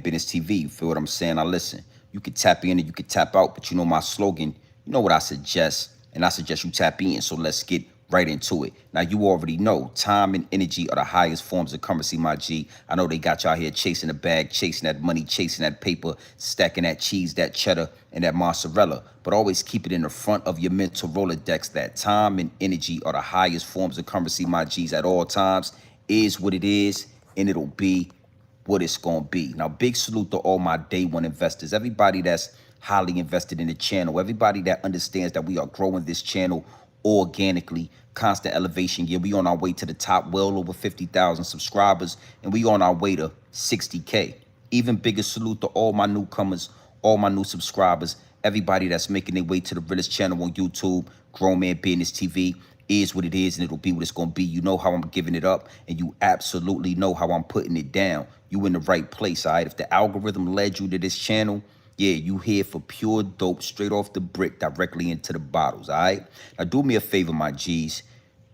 Business TV. You feel what I'm saying? Now listen, you can tap in and you can tap out, but you know my slogan, you know what I suggest, and I suggest you tap in. So let's get right into it. Now you already know time and energy are the highest forms of currency, my G. I know they got y'all here chasing the bag, chasing that money, chasing that paper, stacking that cheese, that cheddar, and that mozzarella. But always keep it in the front of your mental Rolodex that time and energy are the highest forms of currency, my G's, at all times. Is what it is, and it'll be what it's gonna be. Now, big salute to all my day one investors, everybody that's highly invested in the channel, everybody that understands that we are growing this channel organically, constant elevation. Yeah, we on our way to the top, well over 50,000 subscribers, and we on our way to 60K. Even bigger salute to all my newcomers, all my new subscribers, everybody that's making their way to the Realest channel on YouTube, Grown Man Business TV. Is what it is, and it'll be what it's gonna be. You know how I'm giving it up, and you absolutely know how I'm putting it down. You in the right place, all right? If the algorithm led you to this channel, yeah, you here for pure dope, straight off the brick, directly into the bottles, all right? Now do me a favor, my G's.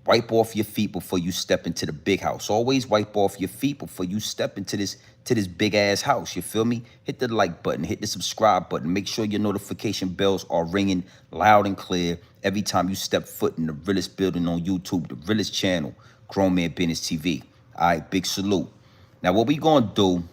Wipe off your feet before you step into the big house. Always wipe off your feet before you step into this big ass house. You feel me? Hit the like button, hit the subscribe button. Make sure your notification bells are ringing loud and clear every time you step foot in the Realest building on YouTube, the Realest channel, Grown Man Business TV. All right, big salute. Now what we gonna do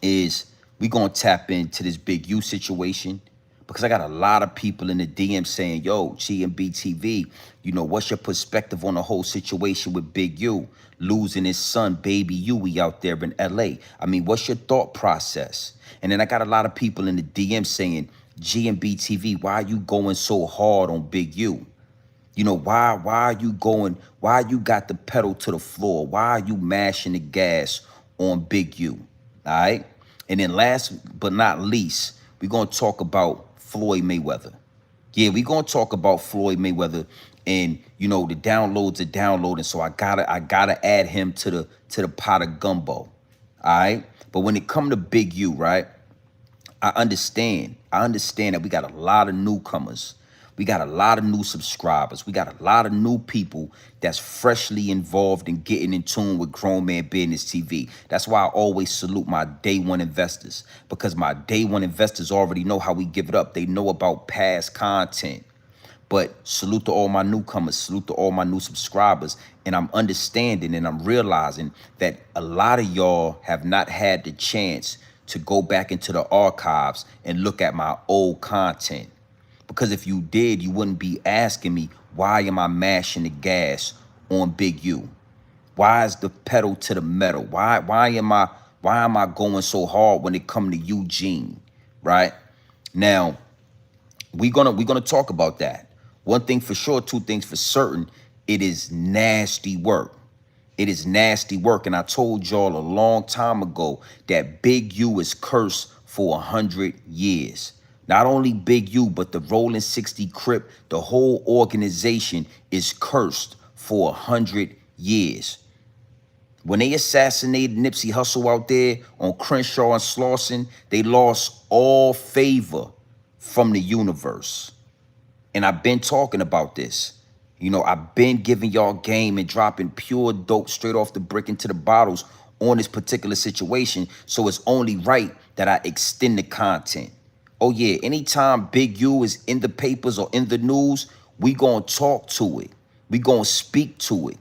is we gonna tap into this Big U situation, because I got a lot of people in the DM saying, yo, GMB TV, you know, what's your perspective on the whole situation with Big U losing his son, baby Huey, out there in LA? I mean, what's your thought process? And then I got a lot of people in the DM saying, GMB TV, why are you going so hard on Big U? You know, why you got the pedal to the floor? Why are you mashing the gas on Big U? All right. And then last but not least, we're going to talk about Floyd Mayweather. Yeah, we're going to talk about Floyd Mayweather, and you know, the downloads are downloading. So I gotta add him to the pot of gumbo. All right. But when it come to Big U, right? I understand that we got a lot of newcomers. We got a lot of new subscribers. We got a lot of new people that's freshly involved in getting in tune with Grown Man Business TV. That's why I always salute my day one investors, because my day one investors already know how we give it up. They know about past content. But salute to all my newcomers, salute to all my new subscribers. And I'm understanding and I'm realizing that a lot of y'all have not had the chance to go back into the archives and look at my old content. Because if you did, you wouldn't be asking me, why am I mashing the gas on Big U? Why is the pedal to the metal? Why am I going so hard when it come to Eugene, right? Now, we're gonna talk about that. One thing for sure, two things for certain, it is nasty work. It is nasty work. And I told y'all a long time ago that Big U is cursed for 100 years. Not only Big U, but the Rolling 60 Crip, the whole organization is cursed for 100 years. When they assassinated Nipsey Hussle out there on Crenshaw and Slauson, they lost all favor from the universe. And I've been talking about this. You know, I've been giving y'all game and dropping pure dope straight off the brick into the bottles on this particular situation. So it's only right that I extend the content. Oh yeah, anytime Big U is in the papers or in the news, we gonna talk to it. We gonna speak to it.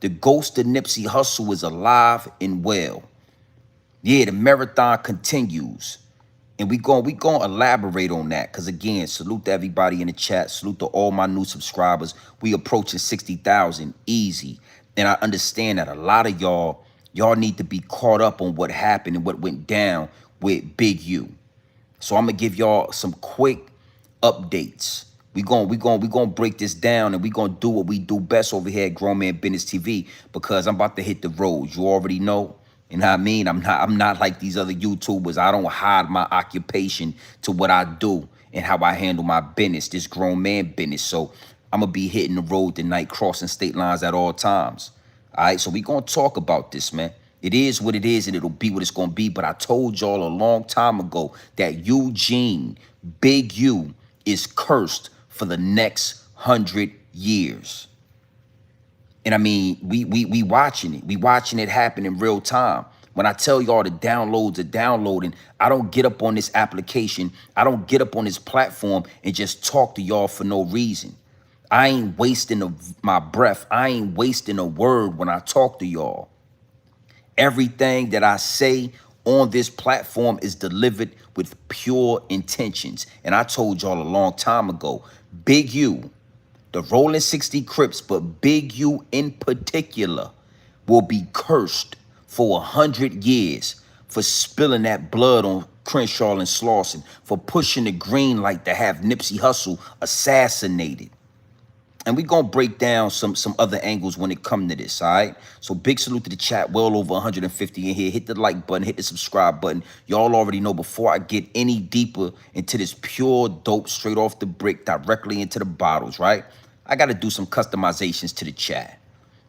The ghost of Nipsey Hussle is alive and well. Yeah, the marathon continues. And we gonna elaborate on that. Because again, salute to everybody in the chat. Salute to all my new subscribers. We approaching 60,000 easy. And I understand that a lot of y'all need to be caught up on what happened and what went down with Big U. So I'm gonna give y'all some quick updates. We gonna break this down, and we gonna do what we do best over here at Grown Man Business TV, because I'm about to hit the road. You already know. You know what I mean? I'm not like these other YouTubers. I don't hide my occupation to what I do and how I handle my business, this grown man business. So I'm gonna be hitting the road tonight, crossing state lines at all times. All right, so we gonna talk about this, man. It is what it is, and it'll be what it's gonna be. But I told y'all a long time ago that Eugene, Big U, is cursed for the next 100 years. And I mean, we watching it. We watching it happen in real time. When I tell y'all the downloads are downloading, I don't get up on this application. I don't get up on this platform and just talk to y'all for no reason. I ain't wasting my breath. I ain't wasting a word when I talk to y'all. Everything that I say on this platform is delivered with pure intentions. And I told y'all a long time ago, Big U, the Rolling 60 Crips, but Big U in particular, will be cursed for 100 years for spilling that blood on Crenshaw and Slauson, for pushing the green light to have Nipsey Hussle assassinated. And we're going to break down some other angles when it comes to this, all right? So big salute to the chat, well over 150 in here. Hit the like button, hit the subscribe button. Y'all already know before I get any deeper into this pure dope straight off the brick directly into the bottles, right? I got to do some customizations to the chat.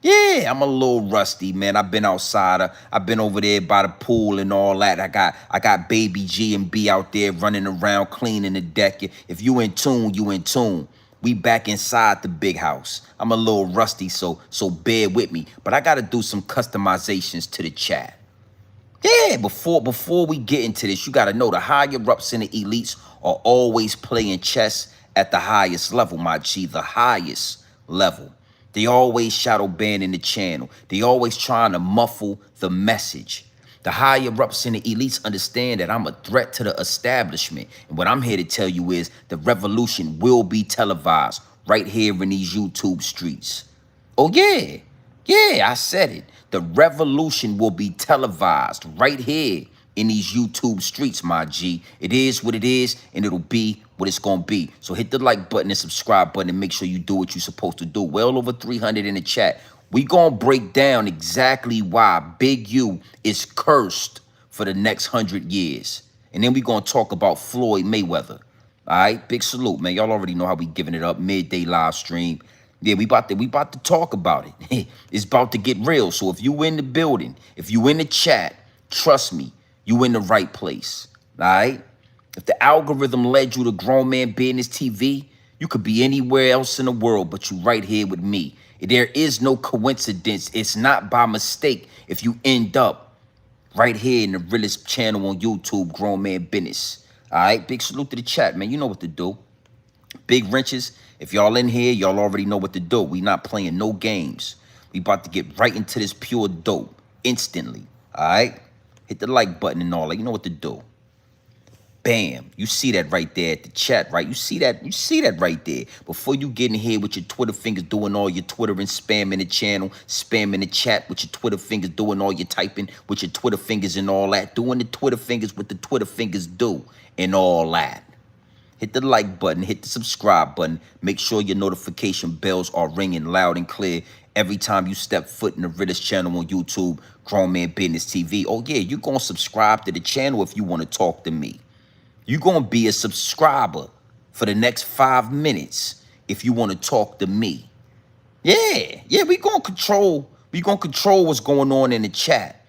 Yeah, I'm a little rusty, man. I've been outside. I've been over there by the pool and all that. I got baby G and B out there running around cleaning the deck. If you in tune, you in tune. We back inside the big house. I'm a little rusty, so bear with me. But I got to do some customizations to the chat. Yeah, before we get into this, you got to know the higher-ups and the elites are always playing chess at the highest level, my G, the highest level. They always shadow banning the channel. They always trying to muffle the message. The higher-ups and the elites understand that I'm a threat to the establishment. And what I'm here to tell you is the revolution will be televised right here in these YouTube streets. Oh, yeah. Yeah, I said it. The revolution will be televised right here in these YouTube streets, my G. It is what it is, and it'll be what it's going to be. So hit the like button and subscribe button and make sure you do what you're supposed to do. Well over 300 in the chat. We going to break down exactly why Big U is cursed for the next 100 years. And then we going to talk about Floyd Mayweather. All right, big salute, man. Y'all already know how we giving it up. Midday live stream. Yeah, we about to talk about it. It's about to get real. So if you in the building, if you in the chat, trust me, you in the right place. All right? If the algorithm led you to Grown Man Business TV, you could be anywhere else in the world, but you right here with me. There is no coincidence. It's not by mistake if you end up right here in the Realest channel on YouTube, Grown Man Business. All right, big salute to the chat, man. You know what to do. Big wrenches, if y'all in here, y'all already know what to do. We not playing no games. We about to get right into this pure dope instantly. All right, hit the like button and all that. You know what to do. Bam, you see that right there at the chat, right? You see that right there. Before you get in here with your Twitter fingers doing all your Twitter and spamming the channel, spamming the chat with your Twitter fingers, doing all your typing with your Twitter fingers and all that, doing the Twitter fingers what the Twitter fingers do and all that. Hit the like button, hit the subscribe button. Make sure your notification bells are ringing loud and clear every time you step foot in the Realest channel on YouTube, Grown Man Business TV. Oh yeah, you're going to subscribe to the channel if you want to talk to me. You're going to be a subscriber for the next 5 minutes if you want to talk to me. Yeah, we going to control what's going on in the chat.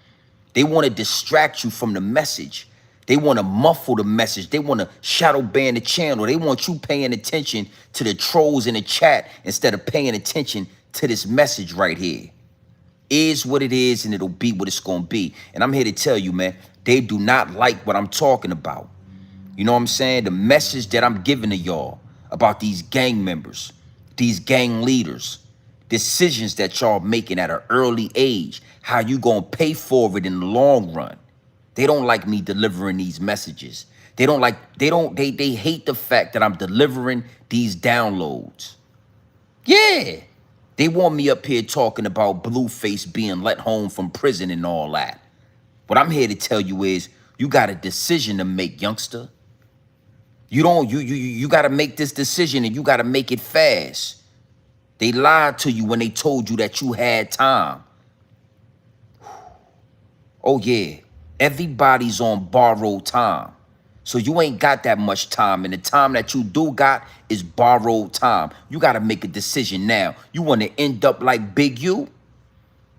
They want to distract you from the message. They want to muffle the message. They want to shadow ban the channel. They want you paying attention to the trolls in the chat instead of paying attention to this message right here. Is what it is, and it'll be what it's going to be. And I'm here to tell you, man, they do not like what I'm talking about. You know what I'm saying? The message that I'm giving to y'all about these gang members, these gang leaders, decisions that y'all making at an early age, how you gonna pay for it in the long run. They don't like me delivering these messages. They hate the fact that I'm delivering these downloads. Yeah. They want me up here talking about Blueface being let home from prison and all that. What I'm here to tell you is you got a decision to make, youngster. You got to make this decision, and you got to make it fast. They lied to you when they told you that you had time. Oh yeah, everybody's on borrowed time. So you ain't got that much time, and the time that you do got is borrowed time. You got to make a decision now. You want to end up like Big U?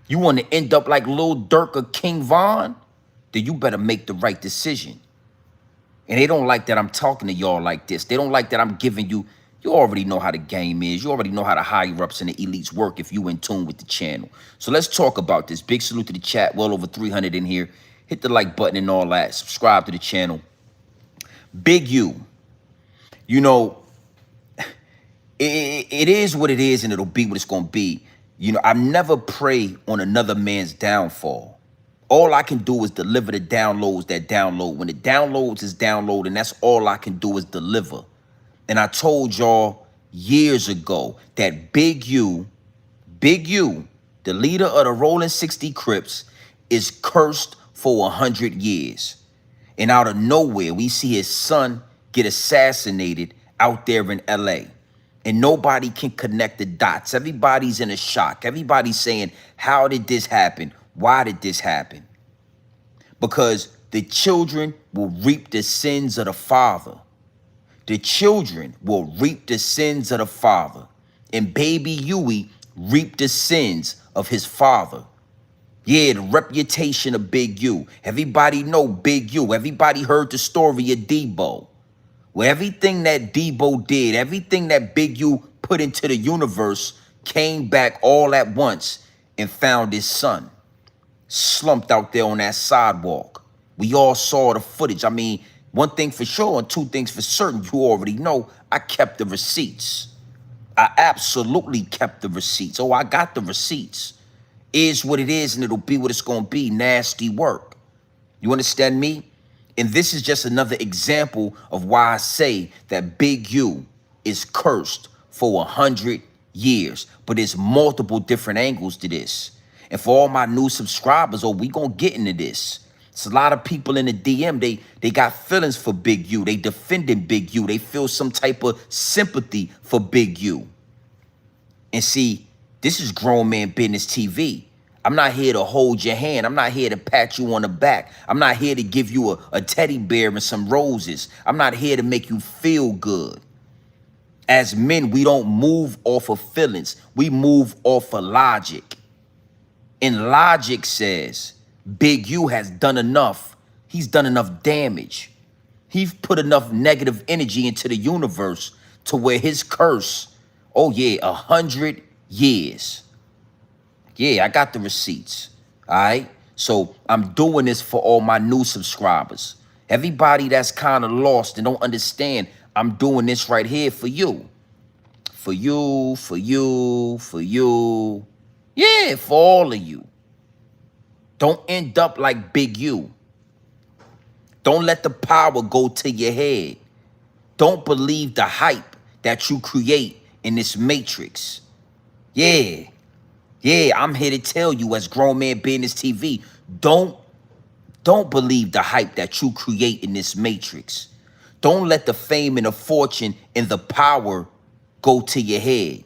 You want to end up like Lil Durk or King Von? Then you better make the right decision. And they don't like that I'm talking to y'all like this. They don't like that I'm giving you You already know how the game is. You already know how the higher ups and the elites work if you in tune with the channel. So let's talk about this. Big salute to the chat. Well over 300 in here. Hit the like button and all that. Subscribe to the channel. Big U. You know, it is what it is and it'll be what it's going to be. You know, I never prey on another man's downfall. All I can do is deliver the downloads that download. When the downloads is downloading, that's all I can do is deliver. And I told y'all years ago that Big U, the leader of the Rolling 60 Crips, is cursed for 100 years. And out of nowhere, we see his son get assassinated out there in LA. And nobody can connect the dots. Everybody's in a shock. Everybody's saying, how did this happen? Why did this happen? Because the children will reap the sins of the father. The children will reap the sins of the father. And baby Huey reaped the sins of his father. Yeah, the reputation of Big U. Everybody know Big U. Everybody heard the story of Debo. Where everything that Debo did, everything that Big U put into the universe came back all at once and found his son slumped out there on that sidewalk. We all saw the footage. I mean, one thing for sure and two things for certain, you already know, I kept the receipts. I absolutely kept the receipts. Oh, I got the receipts. Is what it is and it'll be what it's going to be. Nasty work. You understand me? And this is just another example of why I say that Big U is cursed for 100 years. But there's multiple different angles to this. And for all my new subscribers, oh, we gonna get into this. It's a lot of people in the DM, they got feelings for Big U. They defending Big U. They feel some type of sympathy for Big U. And see, this is Grown Man Business TV. I'm not here to hold your hand. I'm not here to pat you on the back. I'm not here to give you a teddy bear and some roses. I'm not here to make you feel good. As men, we don't move off of feelings. We move off of logic. And logic says Big U has done enough. He's done enough damage. He's put enough negative energy into the universe to where his curse, oh yeah, 100 years. Yeah, I got the receipts. All right. So I'm doing this for all my new subscribers. Everybody that's kind of lost and don't understand, I'm doing this right here for you. For you, for you, for you. Yeah, for all of you. Don't end up like Big U. Don't let the power go to your head. Don't believe the hype that you create in this matrix. Yeah. Yeah, I'm here to tell you as Grown Man Business TV, don't believe the hype that you create in this matrix. Don't let the fame and the fortune and the power go to your head.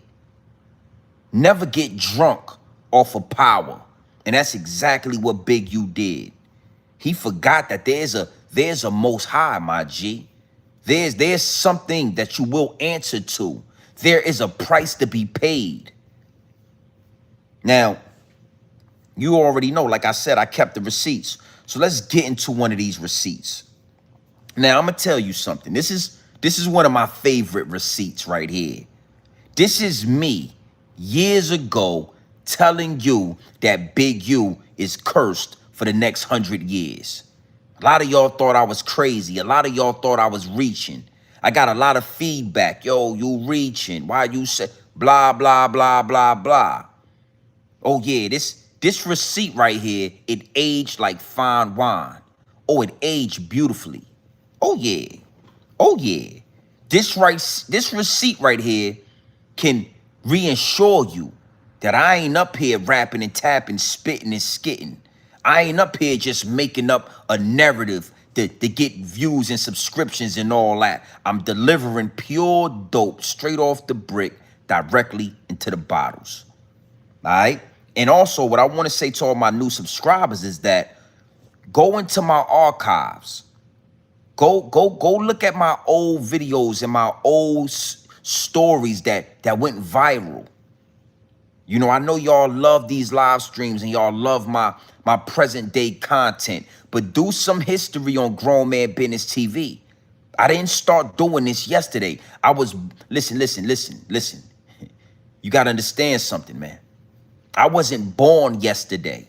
Never get drunk off of power. And that's exactly what Big U did. He forgot that there's a most high, my G. There's something that you will answer to. There is a price to be paid. Now, you already know, like I said, I kept the receipts. So let's get into one of these receipts. Now, I'm going to tell you something. This is one of my favorite receipts right here. This is me years ago telling you that Big U is cursed for the next 100 years. A lot of y'all thought I was crazy. A lot of y'all thought I was reaching. I got a lot of feedback. Yo, you reaching. Why you say blah, blah, blah, blah, blah. Oh, yeah, this receipt right here, it aged like fine wine. Oh, it aged beautifully. Oh, yeah. Oh, yeah. This receipt right here can reassure you that I ain't up here rapping and tapping, spitting and skitting. I ain't up here just making up a narrative to get views and subscriptions and all that. I'm delivering pure dope straight off the brick directly into the bottles. All right? And also, what I want to say to all my new subscribers is that go into my archives. Go look at my old videos and my old stories that went viral. You know, I know y'all love these live streams and y'all love my present day content, but do some history on Grown Man Business TV. I didn't start doing this yesterday. I was, listen. You got to understand something, man. I wasn't born yesterday.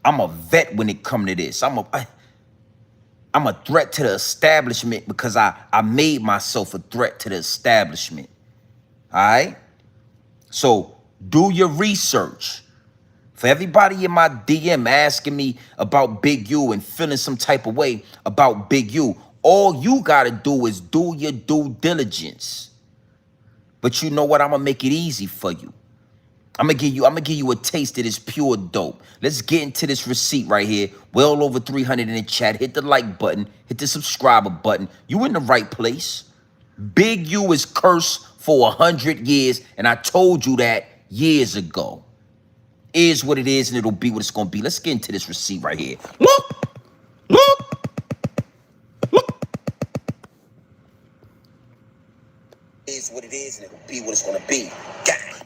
I'm a vet when it come to this. I'm a threat to the establishment because I made myself a threat to the establishment. All right? So do your research. For everybody in my DM asking me about Big U and feeling some type of way about Big U, all you gotta do is do your due diligence. But you know what? I'm gonna make it easy for you. I'm gonna give you a taste of this pure dope. Let's get into this receipt right here. Well over 300 in the chat. Hit the like button. Hit the subscriber button. You in the right place. Big U is cursed for 100 years, and I told you that years ago. Is what it is, and it'll be what it's gonna be. Let's get into this receipt right here. Look. Is what it is, and it'll be what it's gonna be.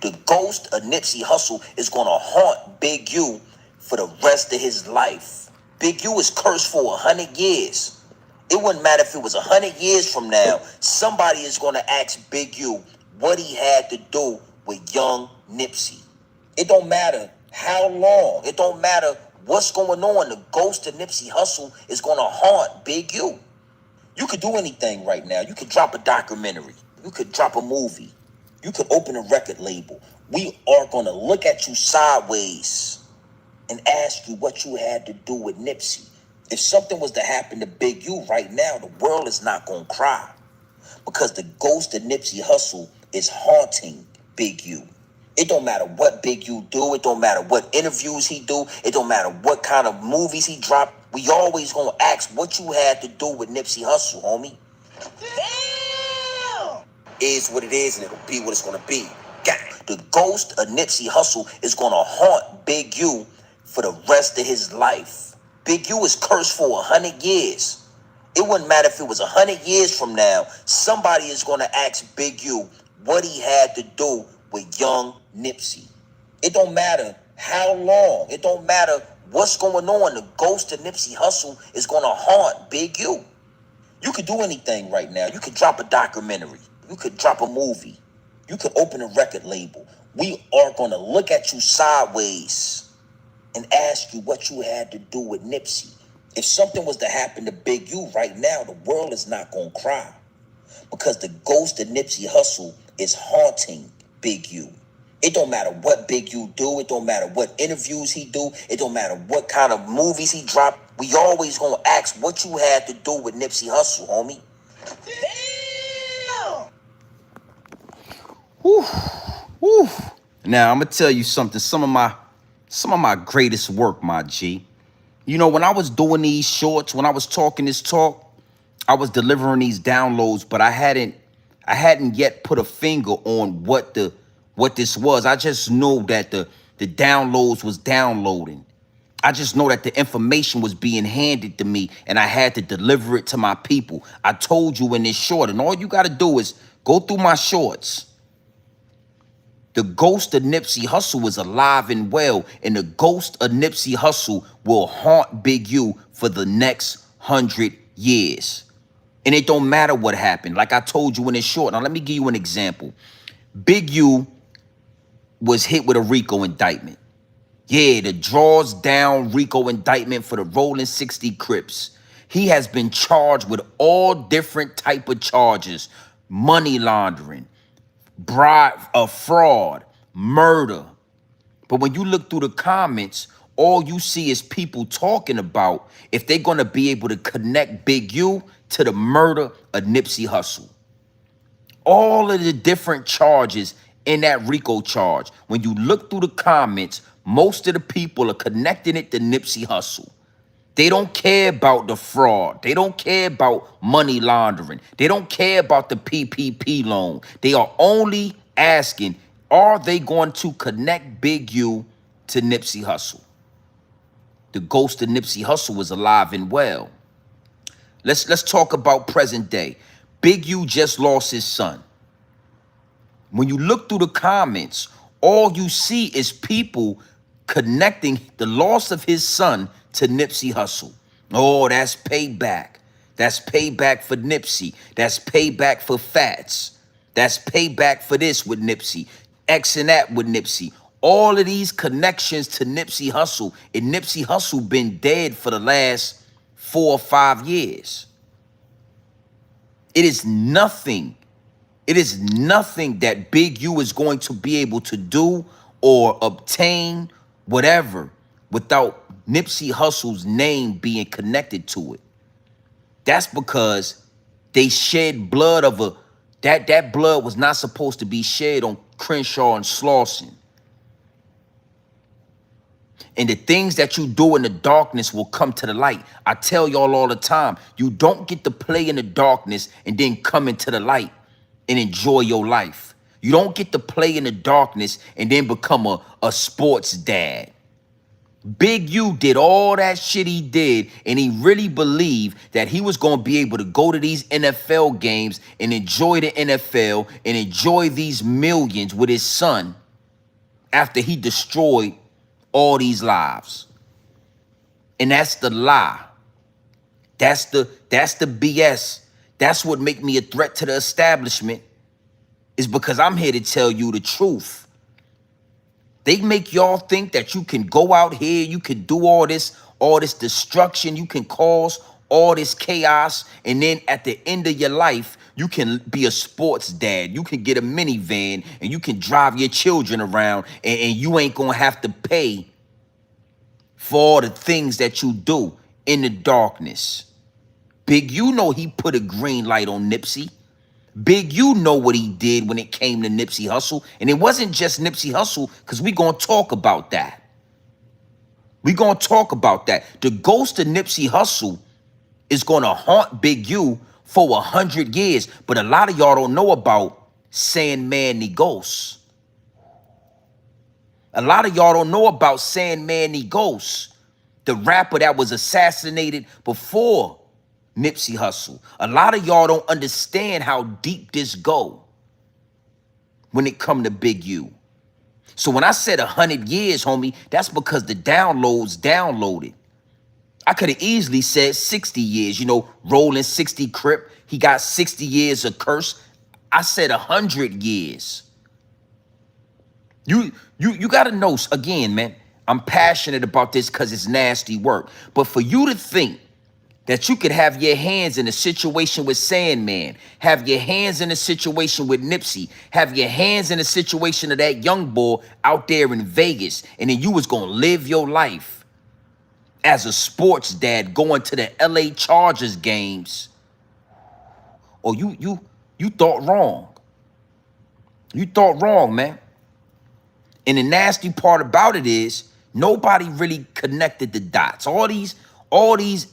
The ghost of Nipsey Hussle is gonna haunt Big U for the rest of his life. Big U is cursed for 100 years. It wouldn't matter if it was 100 years from now. Somebody is gonna ask Big U what he had to do with young Nipsey. It don't matter how long. It don't matter what's going on. The ghost of Nipsey Hussle is gonna haunt Big U. You could do anything right now. You could drop a documentary. You could drop a movie. You could open a record label. We are going to look at you sideways and ask you what you had to do with Nipsey. If something was to happen to Big U right now, the world is not going to cry because the ghost of Nipsey Hussle is haunting Big U. It don't matter what Big U do. It don't matter what interviews he do. It don't matter what kind of movies he drop. We always going to ask what you had to do with Nipsey Hussle, homie. Damn! Is what it is, and it'll be what it's gonna be. The ghost of Nipsey Hussle is gonna haunt Big U for the rest of his life. Big U is cursed for 100 years. It wouldn't matter if it was 100 years from now. Somebody is gonna ask Big U what he had to do with young Nipsey. It don't matter how long. It don't matter what's going on. The ghost of Nipsey Hussle is gonna haunt Big U. You could do anything right now. You could drop a documentary. You could drop a movie. You could open a record label. We are going to look at you sideways and ask you what you had to do with Nipsey. If something was to happen to Big U right now, the world is not going to cry because the ghost of Nipsey Hussle is haunting Big U. It don't matter what Big U do. It don't matter what interviews he do. It don't matter what kind of movies he drop. We always gonna ask what you had to do with Nipsey Hussle, homie. Damn! Whew. Now I'm gonna tell you something. Some of my greatest work, my G. You know, when I was doing these shorts, when I was talking this talk, I was delivering these downloads, but I hadn't yet put a finger on what this was. I just know that the downloads was downloading. I just know that the information was being handed to me and I had to deliver it to my people. I told you in this short, and all you got to do is go through my shorts. The ghost of Nipsey Hussle is alive and well, and the ghost of Nipsey Hussle will haunt Big U for the next 100 years. And it don't matter what happened. Like I told you in this short. Now, let me give you an example. Big U was hit with a RICO indictment. Yeah, the draws down RICO indictment for the Rolling 60 Crips. He has been charged with all different type of charges. Money laundering, bribe, fraud, murder. But when you look through the comments, all you see is people talking about if they're going to be able to connect Big U to the murder of Nipsey Hussle. All of the different charges in that RICO charge, when you look through the comments, most of the people are connecting it to Nipsey Hussle. They don't care about the fraud. They don't care about money laundering. They don't care about the PPP loan. They are only asking, are they going to connect Big U to Nipsey Hussle? The ghost of Nipsey Hussle is alive and well. Let's talk about present day. Big U just lost his son. When you look through the comments, all you see is people connecting the loss of his son to Nipsey Hussle. Oh, that's payback. That's payback for Nipsey. That's payback for Fats. That's payback for this with Nipsey. X and that with Nipsey. All of these connections to Nipsey Hussle. And Nipsey Hussle been dead for the last 4 or 5 years. It is nothing. It is nothing that Big U is going to be able to do or obtain, whatever, without Nipsey Hussle's name being connected to it. That's because they shed blood of that blood was not supposed to be shed on Crenshaw and Slauson. And the things that you do in the darkness will come to the light. I tell y'all all the time, you don't get to play in the darkness and then come into the light and enjoy your life. You don't get to play in the darkness and then become a sports dad. Big U did all that shit he did, and he really believed that he was going to be able to go to these NFL games and enjoy the NFL and enjoy these millions with his son after he destroyed all these lives. And that's the lie. That's the BS. That's what make me a threat to the establishment, is because I'm here to tell you the truth. They make y'all think that you can go out here, you can do all this destruction, you can cause all this chaos, and then at the end of your life, you can be a sports dad. You can get a minivan and you can drive your children around, and you ain't gonna have to pay for all the things that you do in the darkness. Big, you know he put a green light on Nipsey. Big, you know what he did when it came to Nipsey Hussle. And it wasn't just Nipsey Hussle, because we going to talk about that. We going to talk about that. The ghost of Nipsey Hussle is going to haunt Big U for 100 years. But a lot of y'all don't know about Sandman the Ghost. A lot of y'all don't know about Sandman the Ghost, the rapper that was assassinated before Nipsey Hussle. A lot of y'all don't understand how deep this go when it come to Big U. So when I said 100 years, homie, that's because the downloads downloaded. I could have easily said 60 years, you know, rolling 60 Crip. He got 60 years of curse. I said 100 years. You got to know, again, man, I'm passionate about this because it's nasty work. But for you to think that you could have your hands in a situation with Sandman, have your hands in a situation with Nipsey, have your hands in a situation of that young boy out there in Vegas, and then you was going to live your life as a sports dad going to the LA Chargers games, or you thought wrong. You thought wrong, man. And the nasty part about it is nobody really connected the dots. All these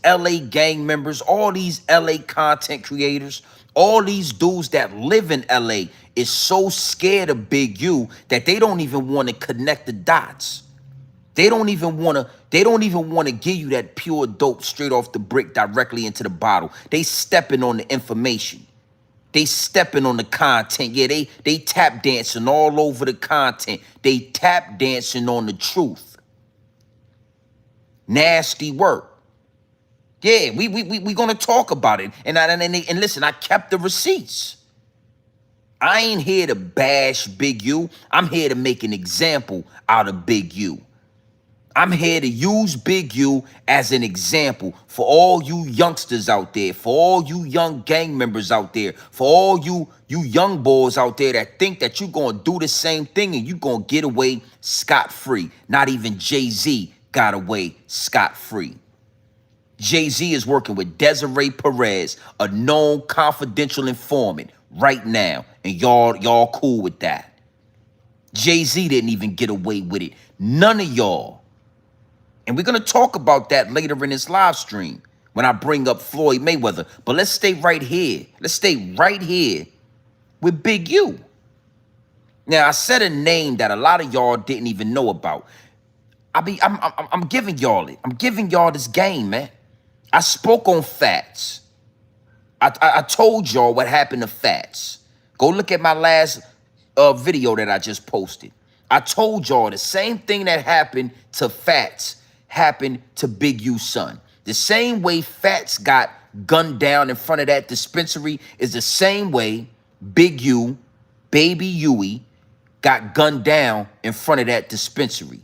LA gang members, all these LA content creators, all these dudes that live in LA is so scared of Big U that they don't even want to connect the dots. They don't even want to give you that pure dope straight off the brick directly into the bottle. They stepping on the information. They stepping on the content. Yeah, they tap dancing all over the content. They tap dancing on the truth. Nasty work. Yeah, we gonna talk about it. And listen, I kept the receipts. I ain't here to bash Big U. I'm here to make an example out of Big U. I'm here to use Big U as an example for all you youngsters out there, for all you young gang members out there, for all you young boys out there that think that you're going to do the same thing and you're going to get away scot-free. Not even Jay-Z got away scot-free. Jay-Z is working with Desiree Perez, a known confidential informant right now, and y'all cool with that. Jay-Z didn't even get away with it. None of y'all. And we're going to talk about that later in this live stream when I bring up Floyd Mayweather. But let's stay right here. Let's stay right here with Big U. Now, I said a name that a lot of y'all didn't even know about. I'm giving y'all it. I'm giving y'all this game, man. I spoke on Fats. I told y'all what happened to Fats. Go look at my last video that I just posted. I told y'all the same thing that happened to Fats happened to Big U's son. The same way Fats got gunned down in front of that dispensary is the same way Big U, Baby Huey, got gunned down in front of that dispensary.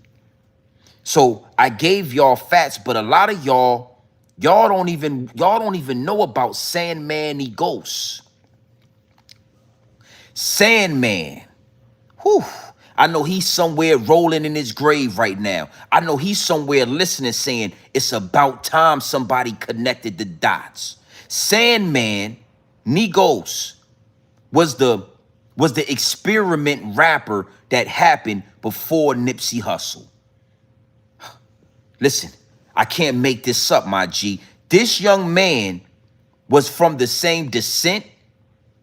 So I gave y'all facts, but a lot of y'all don't even know about Sandman the Ghost. Sandman. Whew. I know he's somewhere rolling in his grave right now. I know he's somewhere listening saying it's about time somebody connected the dots. Sandman, Negos, was the experiment rapper that happened before Nipsey Hussle. Listen, I can't make this up, my G. This young man was from the same descent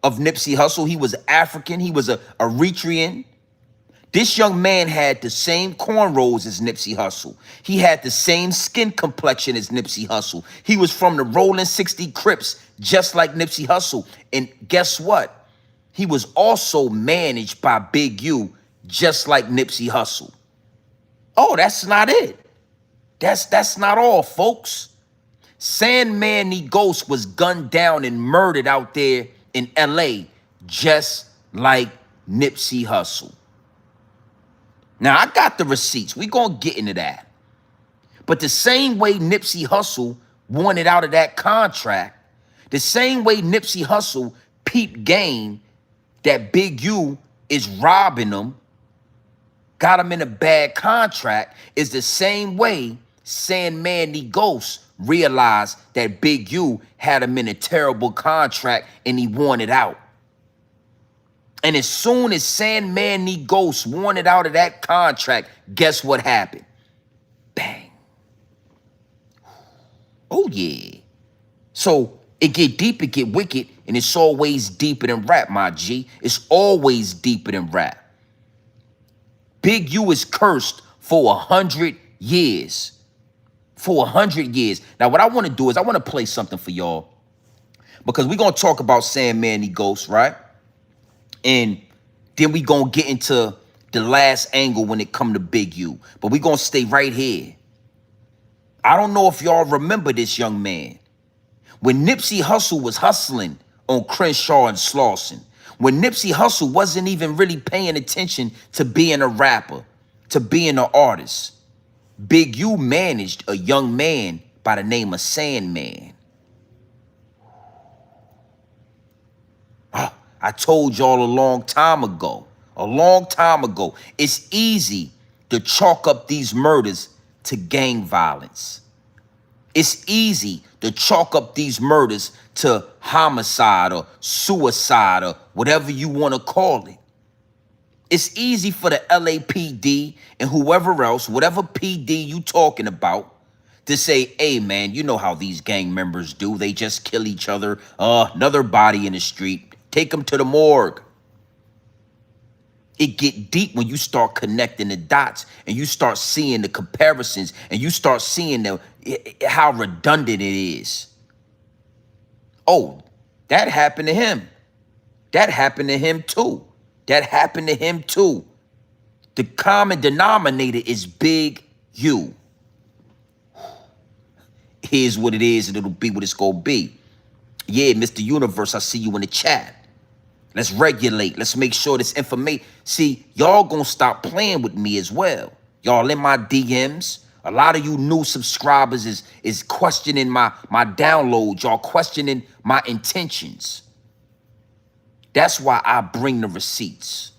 of Nipsey Hussle. He was African. He was a Eritrean. This young man had the same cornrows as Nipsey Hussle. He had the same skin complexion as Nipsey Hussle. He was from the Rolling 60 Crips, just like Nipsey Hussle. And guess what? He was also managed by Big U, just like Nipsey Hussle. Oh, that's not it. That's not all, folks. Sandman the Ghost was gunned down and murdered out there in LA, just like Nipsey Hussle. Now, I got the receipts. We gonna get into that. But the same way Nipsey Hussle wanted out of that contract, the same way Nipsey Hussle peeped game that Big U is robbing him, got him in a bad contract, is the same way Sandman the Ghost realized that Big U had him in a terrible contract and he wanted out. And as soon as Sandman the Ghost wanted out of that contract, guess what happened? Bang. Oh, yeah. So it get deep, it get wicked, and it's always deeper than rap, my G. It's always deeper than rap. Big U is cursed for 100 years. For 100 years. Now, what I want to do is I want to play something for y'all because we're going to talk about Sandman the Ghost, right? And then we going to get into the last angle when it come to Big U. But we going to stay right here. I don't know if y'all remember this young man. When Nipsey Hussle was hustling on Crenshaw and Slauson, when Nipsey Hussle wasn't even really paying attention to being a rapper, to being an artist, Big U managed a young man by the name of Sandman. I told y'all a long time ago, it's easy to chalk up these murders to gang violence. It's easy to chalk up these murders to homicide or suicide or whatever you want to call it. It's easy for the LAPD and whoever else, whatever PD you talking about, to say, hey, man, you know how these gang members do. They just kill each other. Another body in the street. Take them to the morgue. It get deep when you start connecting the dots and you start seeing the comparisons and you start seeing how redundant it is. Oh, that happened to him. That happened to him too. That happened to him too. The common denominator is Big U. Here's what it is and it'll be what it's gonna be. Yeah, Mr. Universe, I see you in the chat. Let's regulate. Let's make sure this information. See, y'all gonna stop playing with me as well. Y'all in my DMs. A lot of you new subscribers is questioning my downloads. Y'all questioning my intentions. That's why I bring the receipts.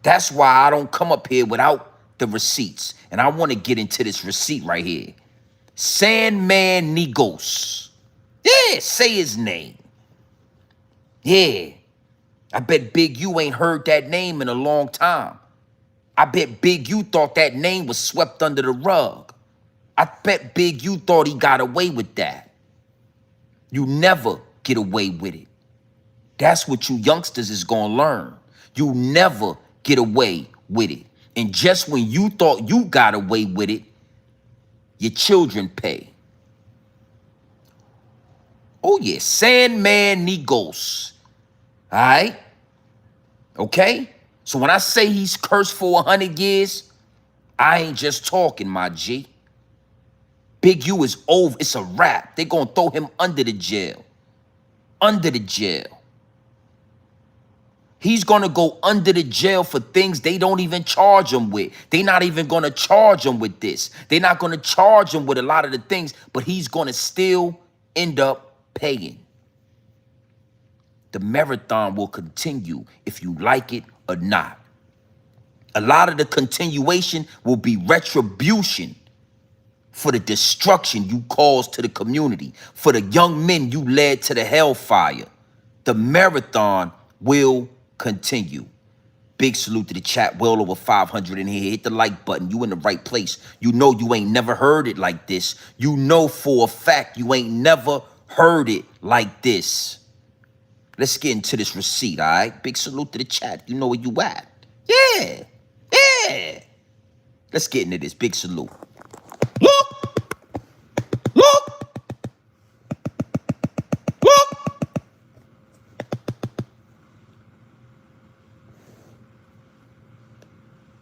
That's why I don't come up here without the receipts. And I want to get into this receipt right here. Sandman Negos. Yeah, say his name. Yeah. I bet Big U ain't heard that name in a long time. I bet Big U thought that name was swept under the rug. I bet Big U thought he got away with that. You never get away with it. That's what you youngsters is gonna learn. You never get away with it. And just when you thought you got away with it, your children pay. Oh yeah, Sandman Negos. All right? Okay? So when I say he's cursed for 100 years, I ain't just talking, my G. Big U is over. It's a wrap. They gonna throw him under the jail. Under the jail. He's gonna go under the jail for things they don't even charge him with. They not even gonna charge him with this. They're not gonna charge him with a lot of the things, but he's gonna still end up paying. The marathon will continue if you like it or not. A lot of the continuation will be retribution for the destruction you caused to the community, for the young men you led to the hellfire. The marathon will continue. Big salute to the chat. Well over 500 in here. Hit the like button. You in the right place. You know you ain't never heard it like this. You know for a fact you ain't never heard it like this. Let's get into this receipt, all right? Big salute to the chat. You know where you at. Yeah. Yeah. Let's get into this. Big salute. Look! Look! Look!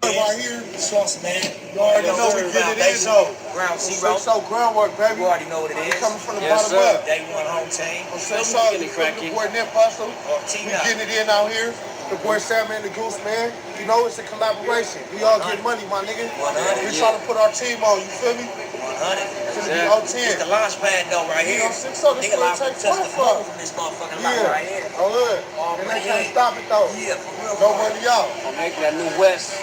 Right here, sauce, man. you already know we get it in, though. Ground zero. So groundwork, baby. You already know what it is. Coming from the Yes, bottom up. Day one home team. So you the boy Nip Hustle. Team We up. getting it in out here. The boy Sam and the Goose, man. You know it's a collaboration. We all get money, my nigga. 100, We trying to put our team on, you feel me? 100. It's gonna be It's 010. the launch pad though, right You here. know, 6-0, this Nigga gonna live take from touch the fun. phone from this motherfucking lot Yeah. right here. Oh, look. All And money they can't in. stop it, though. Yeah, for real. No money out. I'm making that new West.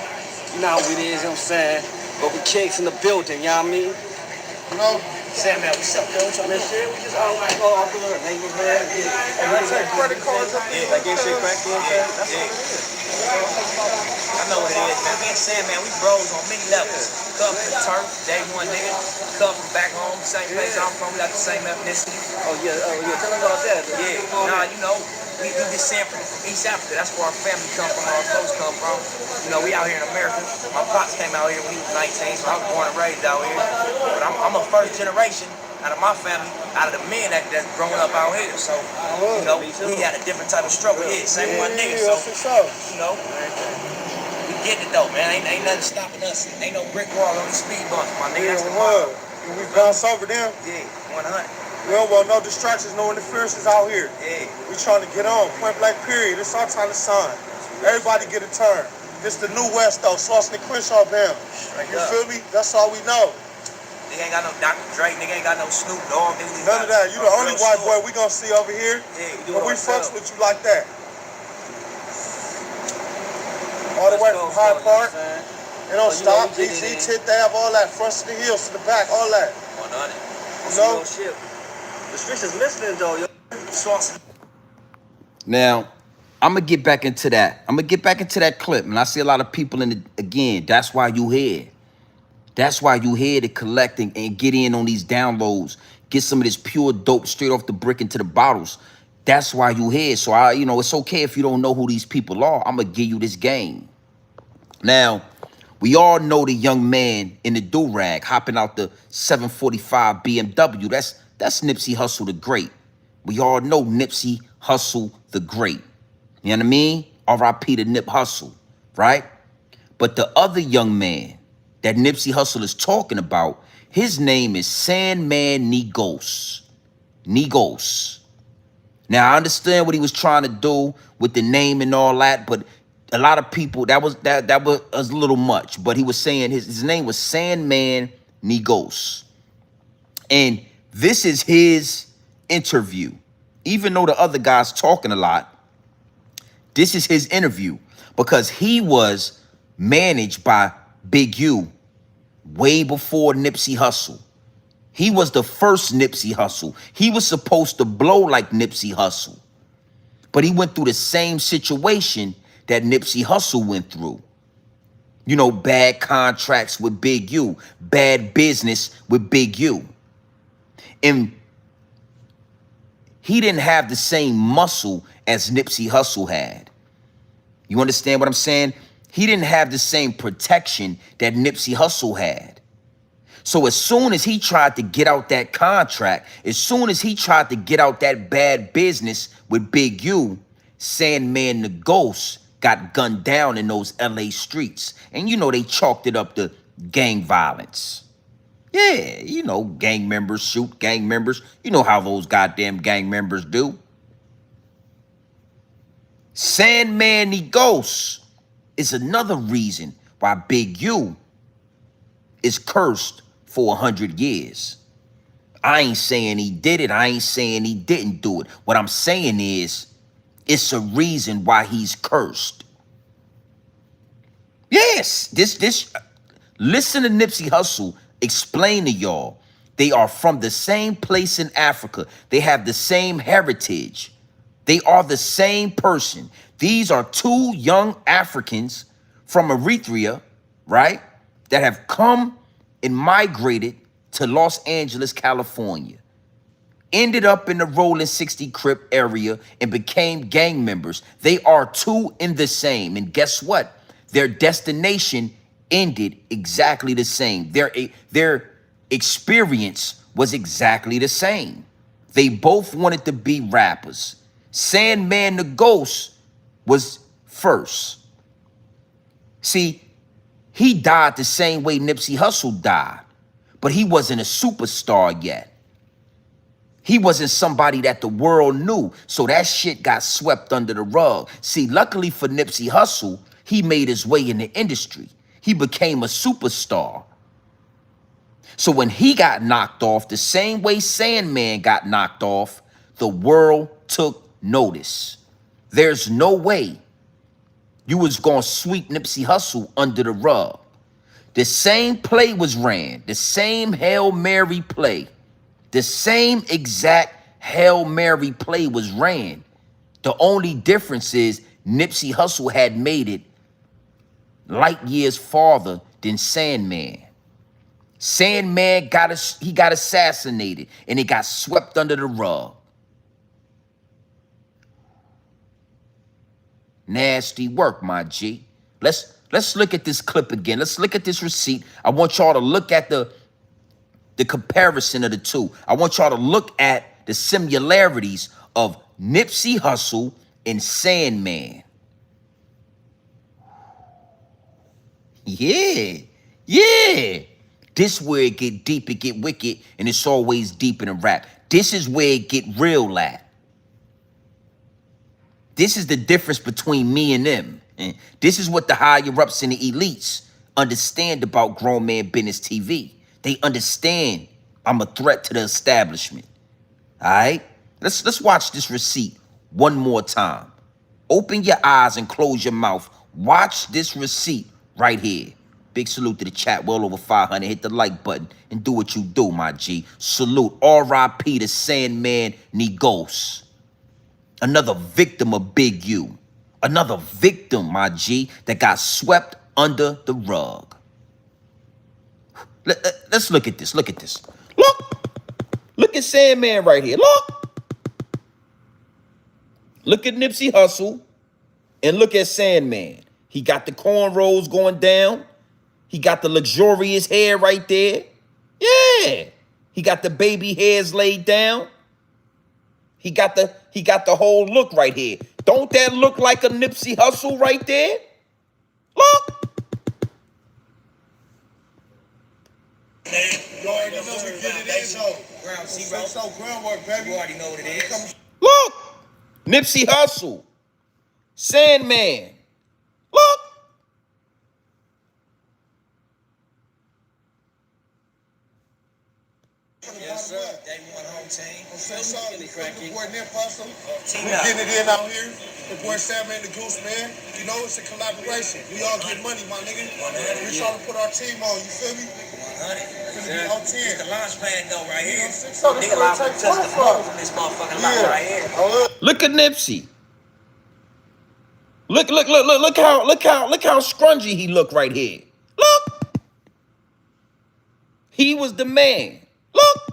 You know how it is, you know what I'm saying? But we kicks in the building, you know what I mean? You know? Sam, man, what's up, though? What y'all Man, doing? shit, we just all like, oh, I'm doing it, niggas, man. And we take credit cards up there. Like, get shit cracked in, that's what it is. I know what it is, man. Me and Sam, man, we bros on many levels. Come from the turf, day one nigga. Come from back home, same place I'm from. We got the same ethnicity. Oh, yeah, tell us about that. Yeah, nah, you know, we just saying from East Africa. That's where our family come from, our folks come from. You know, we out here in America. My pops came out here when he was 19, so I was born and raised out here. But I'm a first generation out of my family, out of the men that's growing up out here. So, you know, we had a different type of struggle here. Same one nigga, so, you know, we getting it though, man. Ain't nothing stopping us. Ain't no brick wall on the speed bump, my nigga. That's the Word. And we bounce over them. Yeah, 100. We don't want no distractions, no interferences out here. Yeah. We trying to get on. Point blank period. It's our time to shine. Everybody get a turn. This the new West though. Sauce and Crenshaw bam. You feel me? That's all we know. Nigga ain't got no Dr. Dre, nigga ain't got no Snoop Dogg. None of that. You the only white boy we gonna see over here. Yeah, we do But we it fucks ourselves. with you like that. All the way from Hyde Park. It don't stop. DZ, Tit Ave, all that. Front to the hills, to the back, all that. 100. You know? Shit. The streets is listening, though, yo. Sauce. Now, I'm going to get back into that. I'm going to get back into that clip. And I see a lot of people in it again. That's why you here. That's why you here to collect and get in on these downloads. Get some of this pure dope straight off the brick into the bottles. That's why you here. So, it's okay if you don't know who these people are. I'm going to give you this game. Now, we all know the young man in the do-rag hopping out the 745 BMW. That's Nipsey Hussle the Great. We all know Nipsey Hussle the Great. You know what I mean? R.I.P. to Nip Hussle, right? But the other young man that Nipsey Hussle is talking about, his name is Sandman Negos. Negos. Now, I understand what he was trying to do with the name and all that, but a lot of people, that was a little much. But he was saying his name was Sandman Negos. And this is his interview. Even though the other guy's talking a lot, this is his interview because he was managed by Big U way before Nipsey Hussle. He was the first Nipsey Hussle. He was supposed to blow like Nipsey Hussle. But he went through the same situation that Nipsey Hussle went through. You know, bad contracts with Big U, bad business with Big U. And he didn't have the same muscle as Nipsey Hussle had. You understand what I'm saying? He didn't have the same protection that Nipsey Hussle had. So as soon as he tried to get out that contract, as soon as he tried to get out that bad business with Big U, Sandman the Ghost got gunned down in those LA streets. And you know they chalked it up to gang violence. Yeah, you know, gang members shoot gang members. You know how those goddamn gang members do. Sandman Ghost is another reason why Big U is cursed for 100 years. I ain't saying he did it. I ain't saying he didn't do it. What I'm saying is, it's a reason why he's cursed. Yes, listen to Nipsey Hussle explain to y'all. They are from the same place in Africa. They have the same heritage. They are the same person. These are two young Africans from Eritrea, right? That have come and migrated to Los Angeles, California. Ended up in the Rolling 60 Crip area and became gang members. They are two in the same. And guess what? Their destination ended exactly the same. Their experience was exactly the same. They both wanted to be rappers. Sandman the Ghost was first. See, he died the same way Nipsey Hussle died, but he wasn't a superstar yet. He wasn't somebody that the world knew, so that shit got swept under the rug. See, luckily for Nipsey Hussle, he made his way in the industry. He became a superstar. So when he got knocked off, the same way Sandman got knocked off, the world took notice. There's no way you was gonna sweep Nipsey Hussle under the rug. The same play was ran, the same Hail Mary play. The same exact Hail Mary play was ran. The only difference is Nipsey Hussle had made it light years farther than Sandman. Sandman got assassinated and it got swept under the rug. Nasty work, my G. Let's look at this clip again. Let's look at this receipt. I want y'all to look at the comparison of the two. I want y'all to look at the similarities of Nipsey Hussle and Sandman. Yeah. This where it get deep, it get wicked, and it's always deep in a rap. This is where it get real at. This is the difference between me and them. And this is what the higher-ups and the elites understand about Grown Man Business TV. They understand I'm a threat to the establishment. All right? Let's watch this receipt one more time. Open your eyes and close your mouth. Watch this receipt right here. Big salute to the chat, well over 500. Hit the like button and do what you do, my G. Salute, R.I.P. to Sandman Ghost. Another victim of Big U. Another victim, my G, that got swept under the rug. Let's look at this. Look at this. Look at Sandman right here. Look at Nipsey Hussle and look at Sandman. He got the cornrows going down. He got the luxurious hair right there. Yeah. He got the baby hairs laid down. He got the whole look right here. Don't that look like a Nipsey Hussle right there? Look. You already know we get it in, though. Ground zero. So groundwork, baby. You already know what it is. Look. Nipsey Hussle. Sandman. Look. Yes, sir. Day one home team. The boy Nip Hustle. We getting it in out here. The boy Sandman the Goose, man. You know, it's a collaboration. We all get money, my nigga. We trying to put our team on, you feel me? 100. On 10. The launch pad though right here. So this Nigga gonna live take to touch the 25. phone from this motherfucking lot right here. Look at Nipsey. Look how scrungy he look right here. Look. He was the man. Look.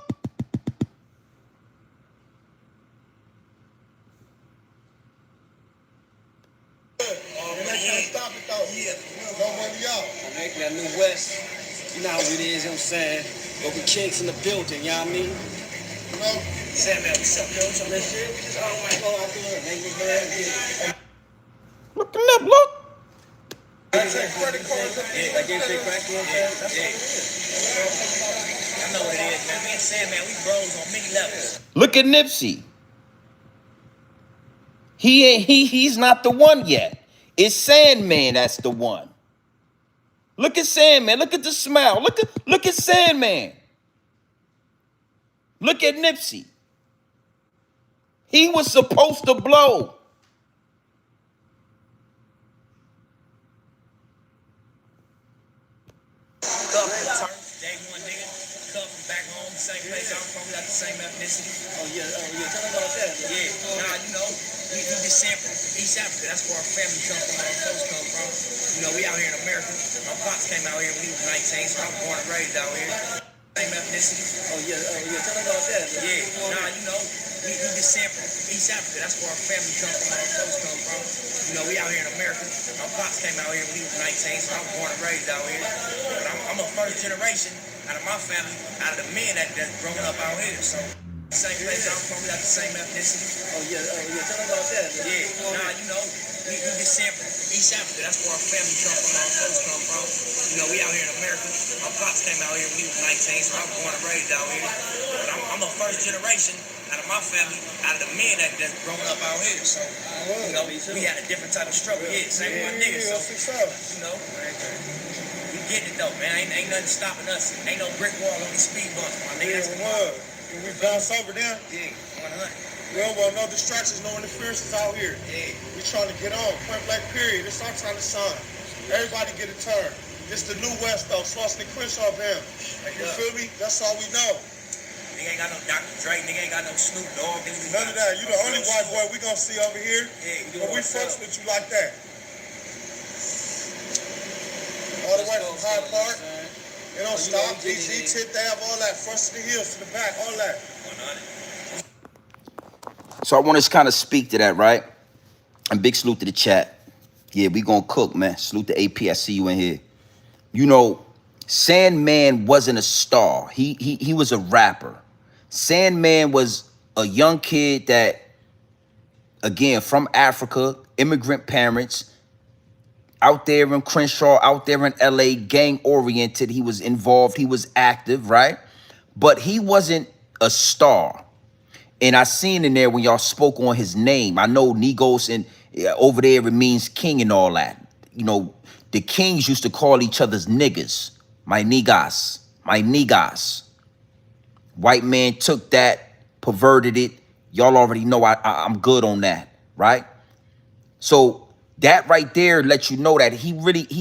Making that New West, you know how it is, you know what I'm saying? Open kicks in the building, you know what I mean? You know? Sandman, what's up, yo? What's up, this shit? Just all my go out there, make me glad. Look at that, look. I take credit cards. Yeah, like they say crack in. Yeah. I know what it is, man. Me and Sandman, we bros on many levels. Look at Nipsey. He's not the one yet. It's Sandman that's the one. Look at Sandman. Look at the smile. Look at Sandman. Look at Nipsey. He was supposed to blow. Come from turf, day one nigga. Come from back home, same place I'm from, we got the same ethnicity. Oh yeah, tell me about that. Yeah, nah, you know, we descend from East Africa. That's where our family come from, our folks come from. You know, we out here in America. My pops came out here when he was 19, so I was born and raised out here. Same ethnicity. Oh yeah, tell me about that. Yeah, nah, you know, we descend from East Africa. That's where our family come from, our folks come from. You know, we out here in America. My pops came out here when he was 19, so I was born and raised out here. But I'm a first generation out of my family, out of the men that's grown up out here. So, same place I'm from, we got the same ethnicity. Oh yeah, tell me about that. Yeah, nah, you know, we descend from East Africa. That's where our family come from, our folks come from. You know, we out here in America. My pops came out here when he was 19, so I was born and raised out here. But I'm a first generation out of my family, out of the men that's grown up out here. So, you know, we had a different type of struggle. Yeah, same with my niggas. So, you know, we getting it though, man. Ain't nothing stopping us. Ain't no brick wall on these speed bumps, my nigga. That's the word. Can we bounce over there? Yeah, 100. We don't want no distractions, no interferences out here. Yeah. We trying to get on. Point blank period. It's our time to shine. Everybody get a turn. It's the new West though. Swanson and Crenshaw bam. You feel me? That's all we know. Nigga ain't got no Dr. Dre, nigga ain't got no Snoop Dogg. None of that. You the only white boy we gonna see over here. Yeah, but we fucks with you like that. All the way from Hyde Park. It don't stop. DG, Tip Ave, all that. Front of the hills to the back, all that. 100. So I want to kind of speak to that, right? And big salute to the chat. Yeah, we gonna cook, man. Salute to AP. I see you in here. You know, Sandman wasn't a star. He was a rapper. Sandman was a young kid that, again, from Africa, immigrant parents, out there in Crenshaw, out there in LA, gang-oriented. He was involved. He was active, right? But he wasn't a star. And I seen in there when y'all spoke on his name. I know Negos and over there it means king and all that. You know, the kings used to call each other's niggas. My niggas, my niggas. White man took that, perverted it. Y'all already know I'm good on that, right? So that right there lets you know that he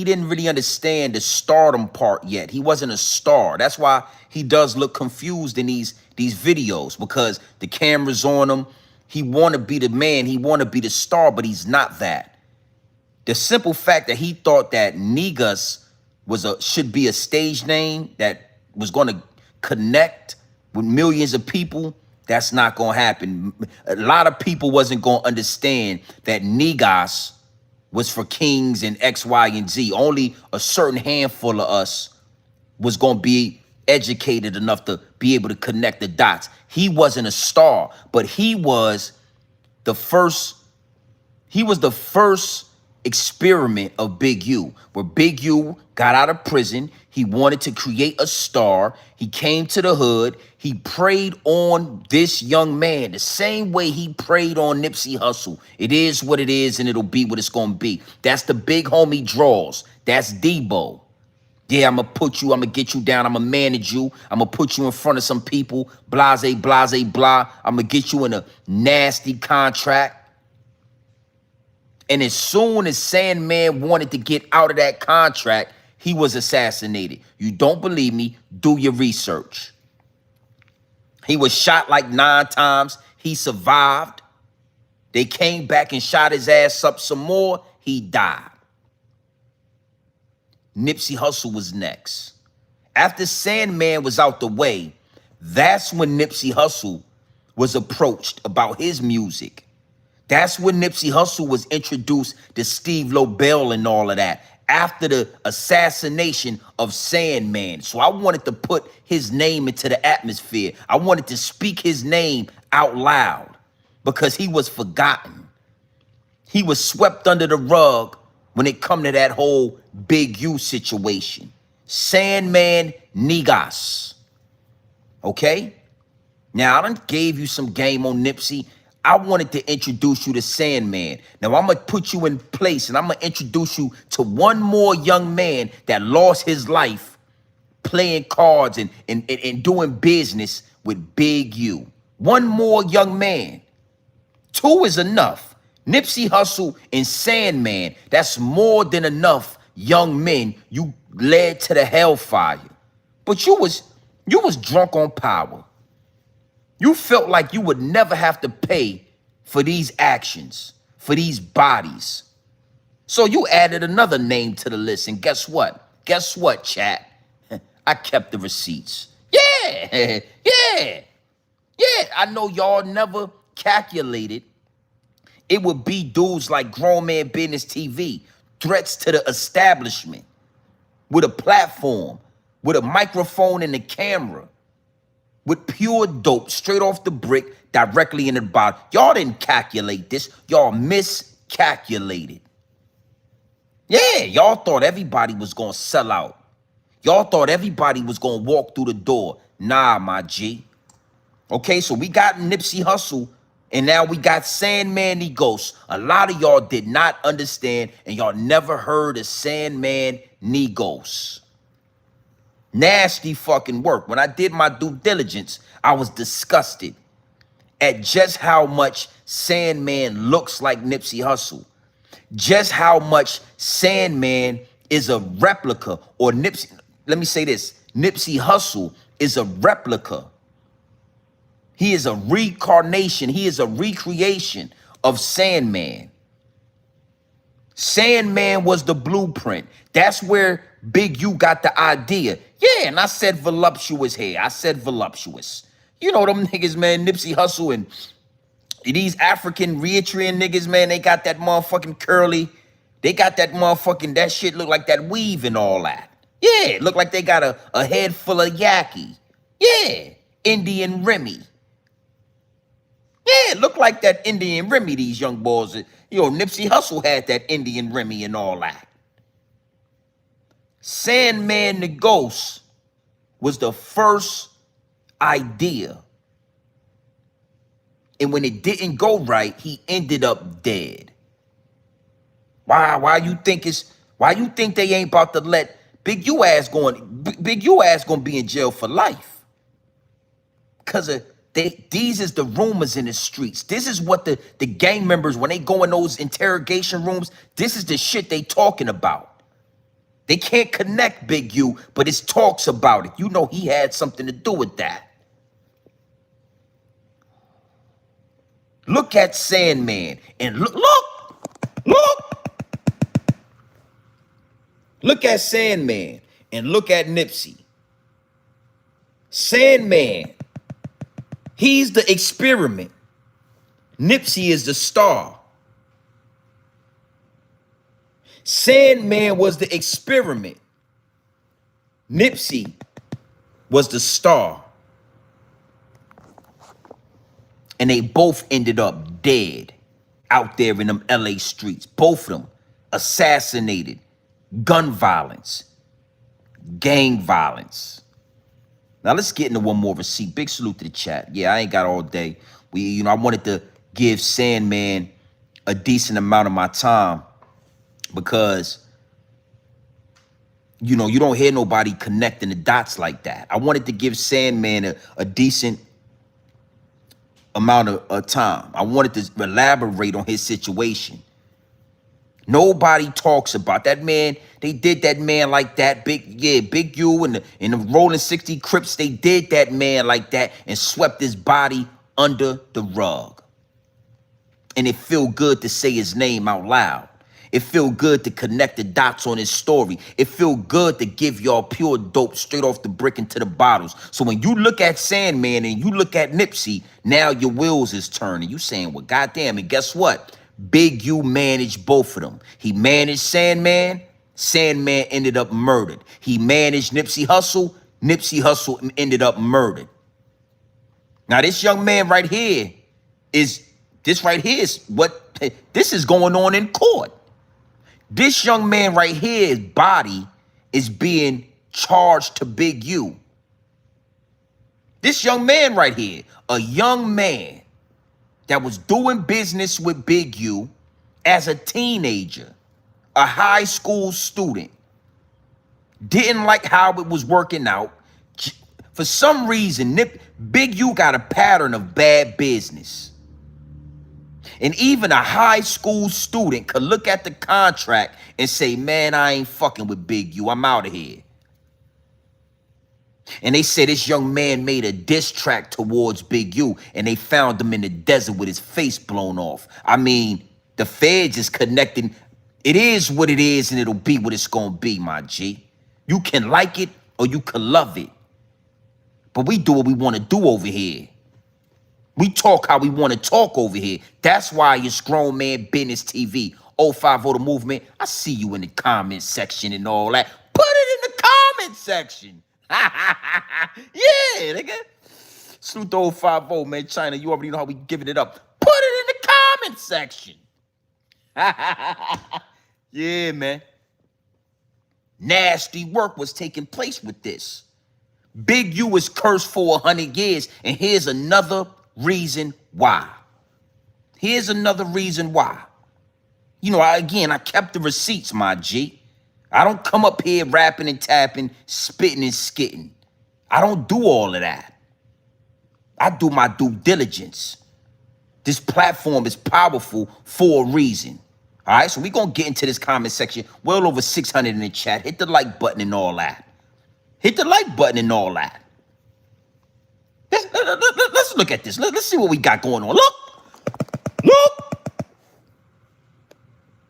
didn't really understand the stardom part yet. He wasn't a star. That's why he does look confused in these videos, because the camera's on him. He want to be the man. He want to be the star, but he's not that. The simple fact that he thought that Niggas should be a stage name that was going to connect with millions of people, that's not going to happen. A lot of people wasn't going to understand that Niggas was for kings and X, Y, and Z. Only a certain handful of us was going to be educated enough to be able to connect the dots. He wasn't a star, but he was the first experiment of Big U, where Big U got out of prison. He wanted to create a star. He came to the hood. He preyed on this young man the same way he preyed on Nipsey Hussle. It is what it is, and it'll be what it's going to be. That's the big homie draws. That's Debo. Yeah, I'm going to put you, I'm going to get you down, I'm going to manage you, I'm going to put you in front of some people, blase, blase, blah. I'm going to get you in a nasty contract. And as soon as Sandman wanted to get out of that contract, he was assassinated. You don't believe me? Do your research. He was shot like 9 times. He survived. They came back and shot his ass up some more. He died. Nipsey Hussle was next. After Sandman was out the way, that's when Nipsey Hussle was approached about his music. That's when Nipsey Hussle was introduced to Steve Lobel and all of that, after the assassination of Sandman. So I wanted to put his name into the atmosphere. I wanted to speak his name out loud because he was forgotten. He was swept under the rug when it come to that whole Big U situation. Sandman Niggas. Okay? Now, I done gave you some game on Nipsey. I wanted to introduce you to Sandman. Now, I'm going to put you in place, and I'm going to introduce you to one more young man that lost his life playing cards and doing business with Big U. One more young man. Two is enough. Nipsey Hussle and Sandman, that's more than enough young men you led to the hellfire. But you was drunk on power. You felt like you would never have to pay for these actions, for these bodies. So you added another name to the list, and guess what? Guess what, chat? I kept the receipts. Yeah, yeah, yeah. I know y'all never calculated it would be dudes like Grown Man Business TV, threats to the establishment, with a platform, with a microphone and a camera, with pure dope straight off the brick directly in the bottle. Y'all didn't calculate this. Y'all miscalculated. Yeah, y'all thought everybody was going to sell out. Y'all thought everybody was going to walk through the door. Nah, my G. Okay, so we got Nipsey Hussle, and now we got Sandman the Ghost. A lot of y'all did not understand, and y'all never heard of Sandman the Ghost. Nasty fucking work. When I did my due diligence, I was disgusted at just how much Sandman looks like Nipsey Hussle. Just how much Sandman is a replica, or Nipsey, let me say this, Nipsey Hussle is a replica. He is a reincarnation. He is a recreation of Sandman. Sandman was the blueprint. That's where Big U got the idea. Yeah, and I said voluptuous hair. I said voluptuous. You know them niggas, man, Nipsey Hussle and these African Reatrian niggas, man, they got that motherfucking curly. They got that motherfucking, that shit look like that weave and all that. Yeah, it look like they got a head full of yaki. Yeah, Indian Remy. Yeah, it looked like that Indian Remy, these young boys. You know, Nipsey Hussle had that Indian Remy and all that. Sandman the Ghost was the first idea. And when it didn't go right, he ended up dead. Why you think they ain't about to let Big U ass gonna be in jail for life? Cause of these is the rumors in the streets. This is what the gang members, when they go in those interrogation rooms, this is the shit they talking about. They can't connect Big U, but it's talks about it. You know he had something to do with that. Look at Sandman and look at Sandman and look at Nipsey. Sandman, he's the experiment. Nipsey is the star. Sandman was the experiment. Nipsey was the star. And they both ended up dead out there in them LA streets. Both of them assassinated. Gun violence. Gang violence. Now let's get into one more receipt. Big salute to the chat. Yeah, I ain't got all day. I wanted to give Sandman a decent amount of my time because, you don't hear nobody connecting the dots like that. I wanted to give Sandman a decent amount of time. I wanted to elaborate on his situation. Nobody talks about that man. They did that man like that. Big U and the Rolling 60 Crips, they did that man like that and swept his body under the rug. And it feel good to say his name out loud. It feel good to connect the dots on his story. It feel good to give y'all pure dope straight off the brick into the bottles. So when you look at Sandman and you look at Nipsey, now your wheels is turning. You saying, well, goddamn, and guess what? Big U managed both of them. He managed Sandman. Sandman ended up murdered. He managed Nipsey Hussle. Nipsey Hussle ended up murdered. Now this young man right here is what this is going on in court. This young man right here, his body is being charged to Big U. This young man right here, a young man that was doing business with Big U as a teenager, a high school student, didn't like how it was working out. For some reason, Big U got a pattern of bad business. And even a high school student could look at the contract and say, man, I ain't fucking with Big U. I'm out of here. And they said this young man made a diss track towards Big U, and they found him in the desert with his face blown off. I mean, the feds is connecting. It is what it is, and it'll be what it's gonna be, my G. You can like it or you can love it. But we do what we want to do over here. We talk how we want to talk over here. That's why it's Grown Man Business TV. 050 The Movement. I see you in the comment section and all that. Put it in the comment section. Yeah, nigga. Salute the 050, man. China, you already know how we giving it up. Put it in the comment section. Yeah, man. Nasty work was taking place with this. Big U was cursed for 100 years, and here's another reason why. Here's another reason why. You know, I kept the receipts, my G. I don't come up here rapping and tapping, spitting and skitting. I don't do all of that. I do my due diligence. This platform is powerful for a reason. All right, so we're going to get into this comment section. Well over 600 in the chat. Hit the like button and all that. Hit the like button and all that. Let's look at this. Let's see what we got going on. Look.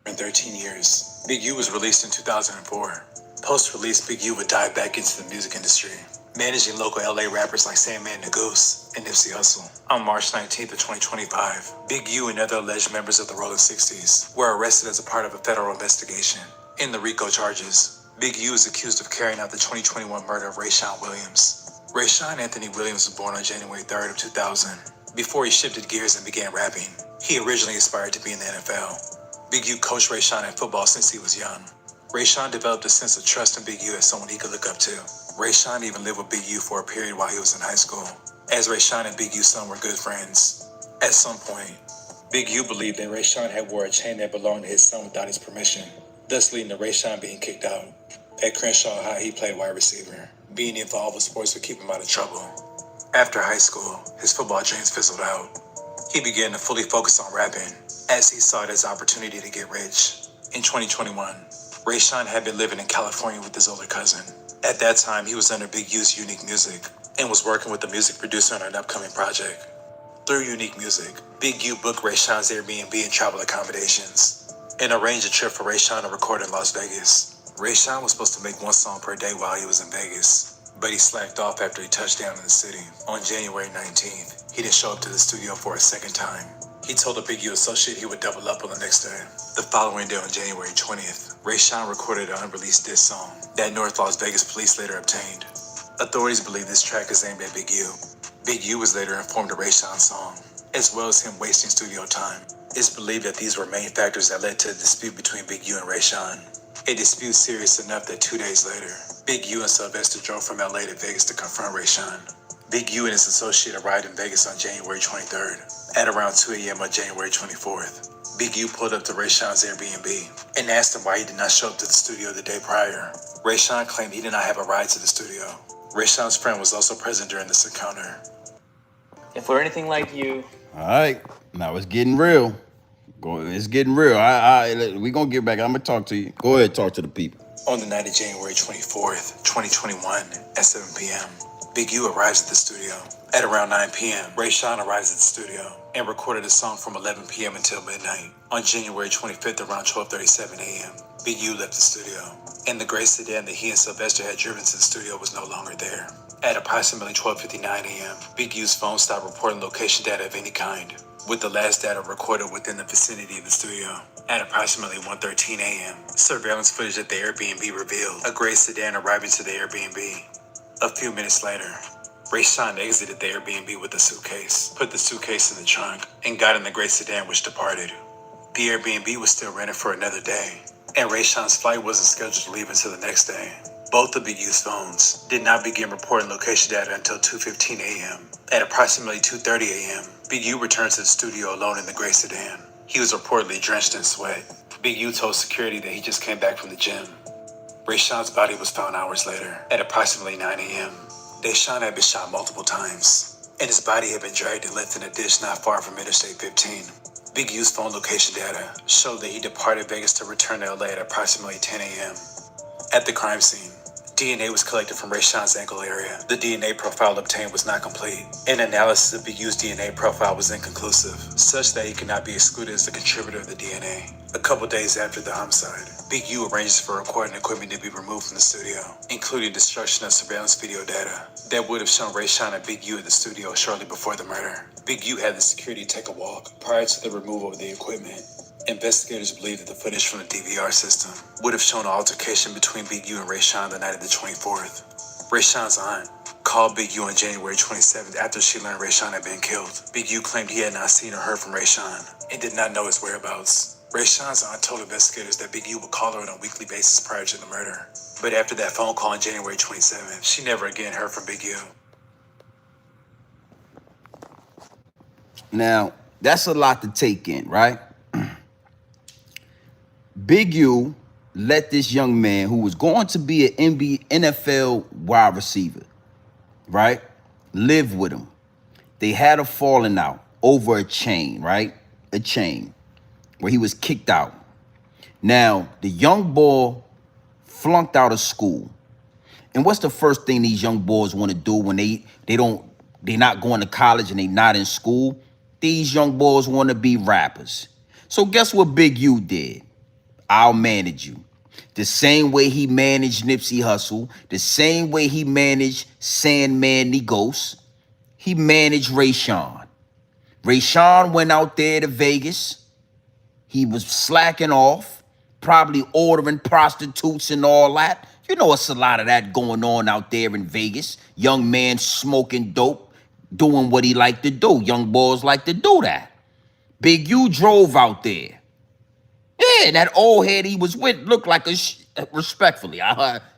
In 13 years, Big U was released in 2004. Post-release, Big U would dive back into the music industry, managing local LA rappers like Sandman the Goose and Nipsey Hussle. On March 19th of 2025, Big U and other alleged members of the Rolling 60s were arrested as a part of a federal investigation. In the RICO charges, Big U is accused of carrying out the 2021 murder of Rayshawn Williams. Rayshawn Anthony Williams was born on January 3rd of 2000. Before he shifted gears and began rapping, he originally aspired to be in the NFL. Big U coached Rayshawn at football since he was young. Rayshawn developed a sense of trust in Big U as someone he could look up to. Rayshawn even lived with Big U for a period while he was in high school, as Rayshawn and Big U's son were good friends. At some point, Big U believed that Rayshawn had wore a chain that belonged to his son without his permission, thus leading to Rayshawn being kicked out. At Crenshaw High, he played wide receiver. Being involved with sports would keep him out of trouble. After high school, his football dreams fizzled out. He began to fully focus on rapping, as he saw it as an opportunity to get rich. In 2021, Rayshawn had been living in California with his older cousin. At that time, he was under Big U's Unique Music and was working with the music producer on an upcoming project. Through Unique Music, Big U booked Rayshawn's Airbnb and travel accommodations and arranged a trip for Rayshawn to record in Las Vegas. Rayshawn was supposed to make one song per day while he was in Vegas, but he slacked off after he touched down in the city. On January 19th, he didn't show up to the studio for a second time. He told a Big U associate he would double up on the next day. The following day, on January 20th, Rayshawn recorded an unreleased diss song that North Las Vegas police later obtained. Authorities believe this track is aimed at Big U. Big U was later informed of Rayshawn's song, as well as him wasting studio time. It's believed that these were main factors that led to a dispute between Big U and Rayshawn. A dispute serious enough that 2 days later, Big U and Sylvester drove from LA to Vegas to confront Rayshawn. Big U and his associate arrived in Vegas on January 23rd. At around 2 a.m. on January 24th, Big U pulled up to Rayshawn's Airbnb and asked him why he did not show up to the studio the day prior. Rayshawn claimed he did not have a ride to the studio. Rayshawn's friend was also present during this encounter. If we're anything like you, All right, now it's getting real. It's getting real. We gonna get back. I'm gonna talk to you. Go ahead, talk to the people. On the night of January 24th, 2021, at 7 p.m., Big U arrives at the studio. At around 9 p.m., Rayshawn arrives at the studio and recorded a song from 11 p.m. until midnight. On January 25th, around 12:37 a.m., Big U left the studio, and the gray sedan that he and Sylvester had driven to the studio was no longer there. At approximately 12:59 a.m., Big U's phone stopped reporting location data of any kind, with the last data recorded within the vicinity of the studio. At approximately 1:13 a.m., surveillance footage at the Airbnb revealed a gray sedan arriving to the Airbnb. A few minutes later, Rayshawn exited the Airbnb with a suitcase, put the suitcase in the trunk, and got in the gray sedan which departed. The Airbnb was still rented for another day, and Rayshawn's flight wasn't scheduled to leave until the next day. Both of Big U's phones did not begin reporting location data until 2:15 a.m. At approximately 2:30 a.m., Big U returned to the studio alone in the gray sedan. He was reportedly drenched in sweat. Big U told security that he just came back from the gym. Rayshawn's body was found hours later, at approximately 9 a.m. Deshawn had been shot multiple times, and his body had been dragged and left in a ditch not far from Interstate 15. Big U's phone location data showed that he departed Vegas to return to LA at approximately 10 a.m. At the crime scene, DNA was collected from Rayshawn's ankle area. The DNA profile obtained was not complete. An analysis of Big U's DNA profile was inconclusive, such that he could not be excluded as the contributor of the DNA. A couple days after the homicide, Big U arranges for recording equipment to be removed from the studio, including destruction of surveillance video data that would have shown Rayshawn and Big U at the studio shortly before the murder. Big U had the security take a walk prior to the removal of the equipment. Investigators believe that the footage from the DVR system would have shown an altercation between Big U and Rayshawn the night of the 24th. Rayshawn's aunt called Big U on January 27th after she learned Rayshawn had been killed. Big U claimed he had not seen or heard from Rayshawn and did not know his whereabouts. Rayshawn's aunt told investigators that Big U would call her on a weekly basis prior to the murder. But after that phone call on January 27th, she never again heard from Big U. Now, that's a lot to take in, right? Big U let this young man who was going to be an NFL wide receiver, right, live with him. They had a falling out over a chain, right? A chain where he was kicked out. Now, the young boy flunked out of school. And what's the first thing these young boys want to do when they're not going to college and they not in school? These young boys want to be rappers. So guess what Big U did? I'll manage you. The same way he managed Nipsey Hussle, the same way he managed Sandman the Ghost, he managed Rayshawn. Rayshawn went out there to Vegas. He was slacking off, probably ordering prostitutes and all that. You know, it's a lot of that going on out there in Vegas. Young man smoking dope, doing what he liked to do. Young boys like to do that. Big U drove out there. Yeah, that old head he was with looked like respectfully,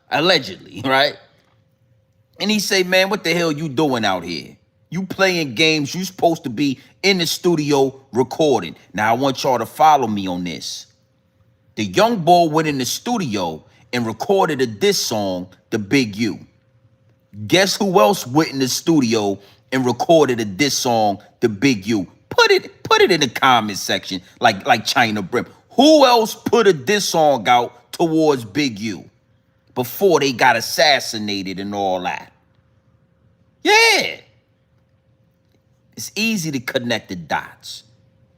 allegedly, right? And he say, man, what the hell you doing out here? You playing games, you supposed to be in the studio recording. Now, I want y'all to follow me on this. The young boy went in the studio and recorded a diss song to Big U. Guess who else went in the studio and recorded a diss song to Big U? Put it in the comment section like China Brim. Who else put a diss song out towards Big U before they got assassinated and all that? Yeah. It's easy to connect the dots.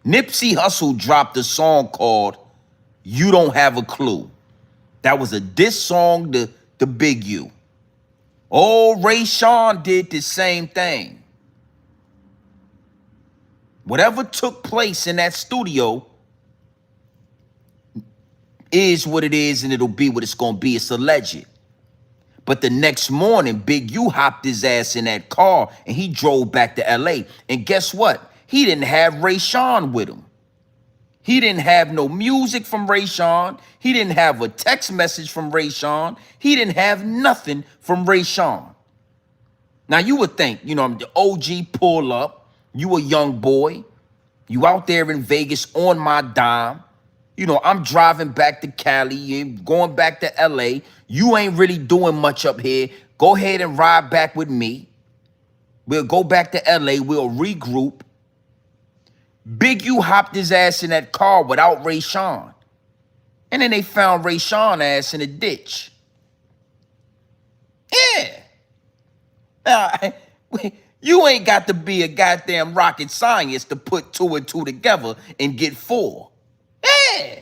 Nipsey Hussle dropped a song called You Don't Have a Clue. That was a diss song to Big U. Oh, Rayshawn did the same thing. Whatever took place in that studio is what it is, and it'll be what it's gonna be. It's alleged. But the next morning, Big U hopped his ass in that car and he drove back to LA. And guess what? He didn't have Rayshawn with him. He didn't have no music from Rayshawn. He didn't have a text message from Rayshawn. He didn't have nothing from Rayshawn. Now you would think, you know, the OG pull up, you a young boy, you out there in Vegas on my dime. You know, I'm driving back to Cali, going back to LA. You ain't really doing much up here. Go ahead and ride back with me. We'll go back to LA. We'll regroup. Big U hopped his ass in that car without Rayshawn. And then they found Rayshawn ass in a ditch. Yeah. Now, you ain't got to be a goddamn rocket scientist to put 2 and 2 together and get 4. Yeah.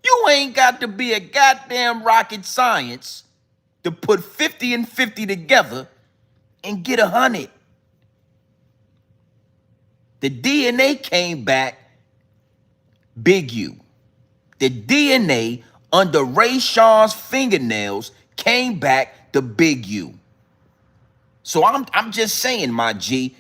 You ain't got to be a goddamn rocket science to put 50 and 50 together and get 100. The DNA came back Big U. The DNA under Rayshawn's fingernails came back to Big U. So I'm just saying, my G,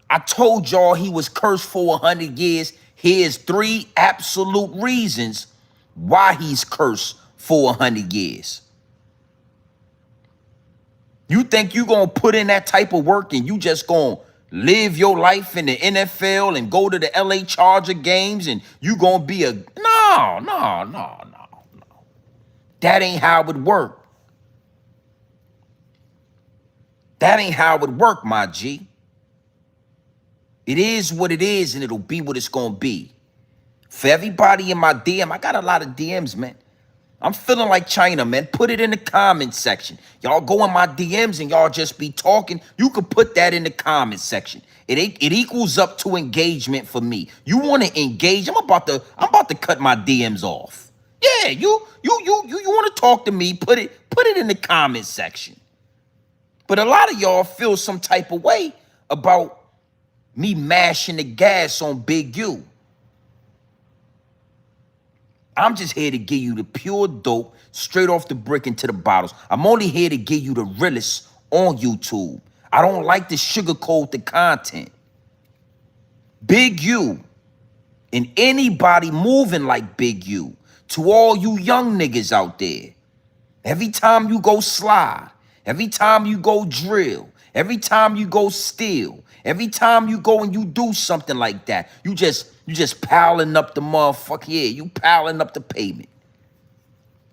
I told y'all he was cursed for 100 years. Here's 3 absolute reasons why he's cursed for 100 years. You think you gonna put in that type of work and you just gonna live your life in the NFL and go to the LA Charger games and you gonna be a no. That ain't how it work. That ain't how it work, my G. It is what it is and it'll be what it's gonna be. For everybody in my DM, I got a lot of DMs, man. I'm feeling like China, man. Put it in the comment section. Y'all go in my DMs and y'all just be talking. You could put that in the comment section. It equals up to engagement for me. You want to engage? I'm about to cut my DMs off. Yeah, you want to talk to me? Put it in the comment section. But a lot of y'all feel some type of way about me mashing the gas on Big U. I'm just here to give you the pure dope, straight off the brick into the bottles. I'm only here to give you the realest on YouTube. I don't like to sugarcoat the content. Big U and anybody moving like Big U, to all you young niggas out there, every time you go slide, every time you go drill, every time you go steal, every time you go and you do something like that, you just piling up the motherfucker. Yeah, you piling up the payment.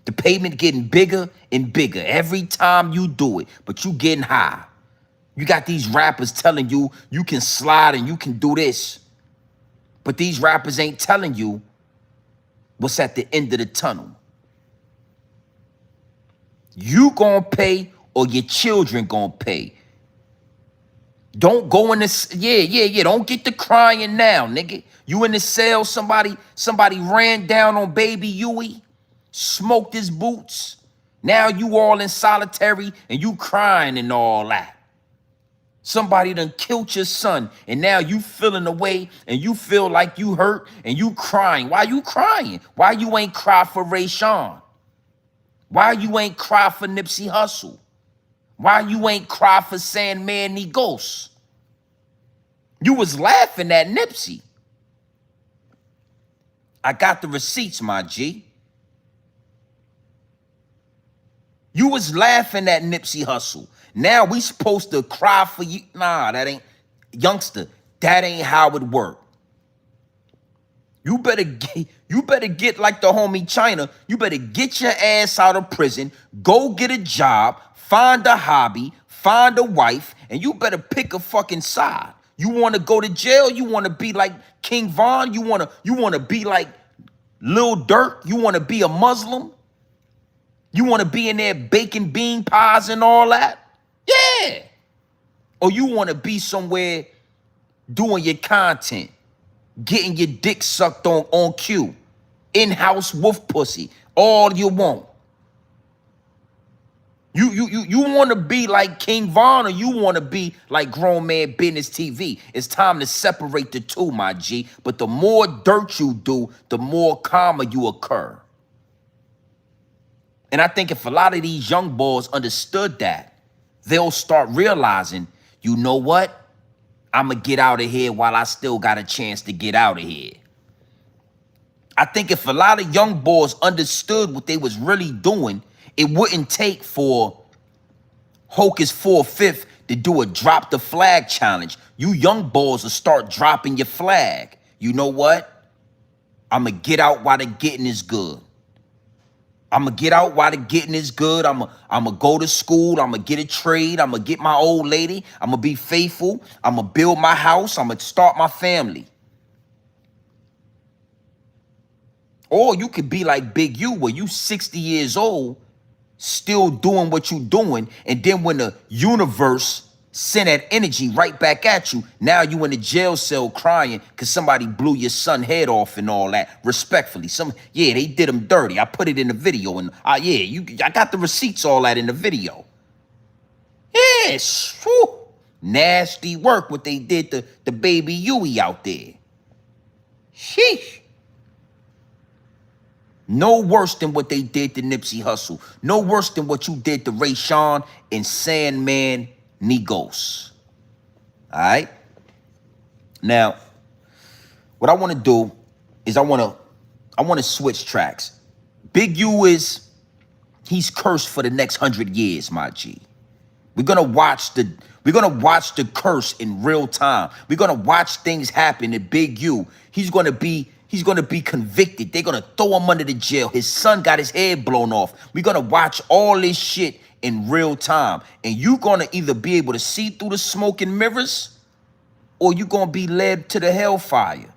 The payment getting bigger and bigger every time you do it, but you getting high. You got these rappers telling you you can slide and you can do this, but these rappers ain't telling you what's at the end of the tunnel. You gonna pay or your children gonna pay. Don't go in this, yeah. Don't get the crying now, nigga. You in the cell, somebody ran down on baby Huey, smoked his boots. Now you all in solitary and you crying and all that. Somebody done killed your son and now you feeling away and you feel like you hurt and you crying. Why you crying? Why you ain't cry for Rayshawn? Why you ain't cry for Nipsey Hussle? Why you ain't cry for Sandman Negos? You was laughing at Nipsey. I got the receipts, my G. You was laughing at Nipsey Hussle. Now we supposed to cry for you. Nah, that ain't, youngster, that ain't how it work. You better get like the homie China. You better get your ass out of prison, go get a job, find a hobby, find a wife, and you better pick a fucking side. You want to go to jail? You want to be like King Von? You want to be like Lil Durk? You want to be a Muslim? You want to be in there baking bean pies and all that? Yeah. Or you want to be somewhere doing your content, getting your dick sucked on cue, in-house wolf pussy, all you want. You want to be like King Von or you want to be like Grown Man Business TV? It's time to separate the two, my G. But the more dirt you do, the more karma you occur. And I think if a lot of these young boys understood that, they'll start realizing, you know what? I'm going to get out of here while I still got a chance to get out of here. I think if a lot of young boys understood what they was really doing, it wouldn't take for Hocus 4/5 to do a drop the flag challenge. You young boys will start dropping your flag. You know what? I'm going to get out while the getting is good. I'm going to get out while the getting is good. I'm going to go to school. I'm going to get a trade. I'm going to get my old lady. I'm going to be faithful. I'm going to build my house. I'm going to start my family. Or you could be like Big U, where you 60 years old, still doing what you doing, and then when the universe send that energy right back at you, now you in the jail cell crying because somebody blew your son head off and all that. Respectfully, they did him dirty. I put it in the video, and I got the receipts, all that in the video. Yes, whew. Nasty work what they did to the baby Huey out there. Sheesh. No worse than what they did to Nipsey Hussle. No worse than what you did to Rayshawn and Sandman Negos. All right? Now, what I want to do is I want to switch tracks. Big U he's cursed for the next 100 years, my G. We're gonna watch the curse in real time. We're gonna watch things happen to Big U. He's gonna be convicted. They're gonna throw him under the jail. His son got his head blown off. We're gonna watch all this shit in real time. And you're gonna either be able to see through the smoke and mirrors, or you're gonna be led to the hellfire.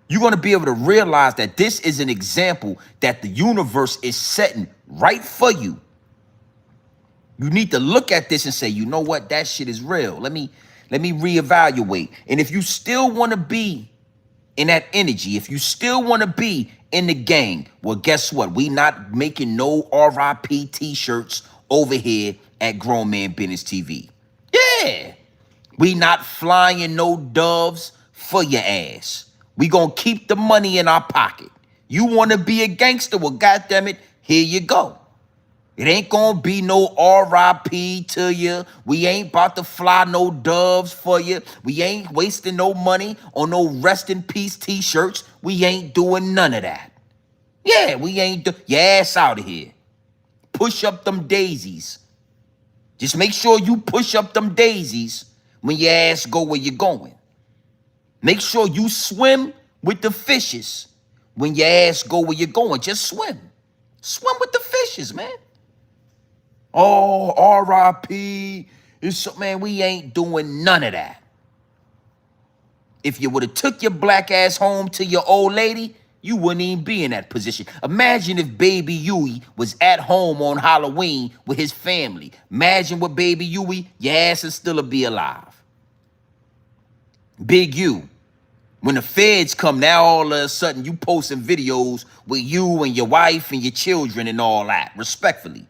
You're gonna be able to realize that this is an example that the universe is setting right for you. You need to look at this and say, you know what? That shit is real. Let me reevaluate. And if you still want to be in that energy, if you still want to be in the gang, well, guess what? We not making no RIP t-shirts over here at Grown Man Business TV. Yeah. We not flying no doves for your ass. We gonna keep the money in our pocket. You want to be a gangster? Well, goddammit, here you go. It ain't gonna be no RIP to you. We ain't about to fly no doves for you. We ain't wasting no money on no rest in peace t-shirts. We ain't doing none of that. Yeah, we ain't your ass out of here. Push up them daisies. Just make sure you push up them daisies when your ass go where you're going. Make sure you swim with the fishes when your ass go where you're going. Just swim. Swim with the fishes, man. Oh, RIP. Man, we ain't doing none of that. If you would have took your black ass home to your old lady, you wouldn't even be in that position. Imagine if Baby Huey was at home on Halloween with his family. Imagine what Baby Huey, your ass would still be alive. Big U. When the feds come, now all of a sudden you posting videos with you and your wife and your children and all that, respectfully.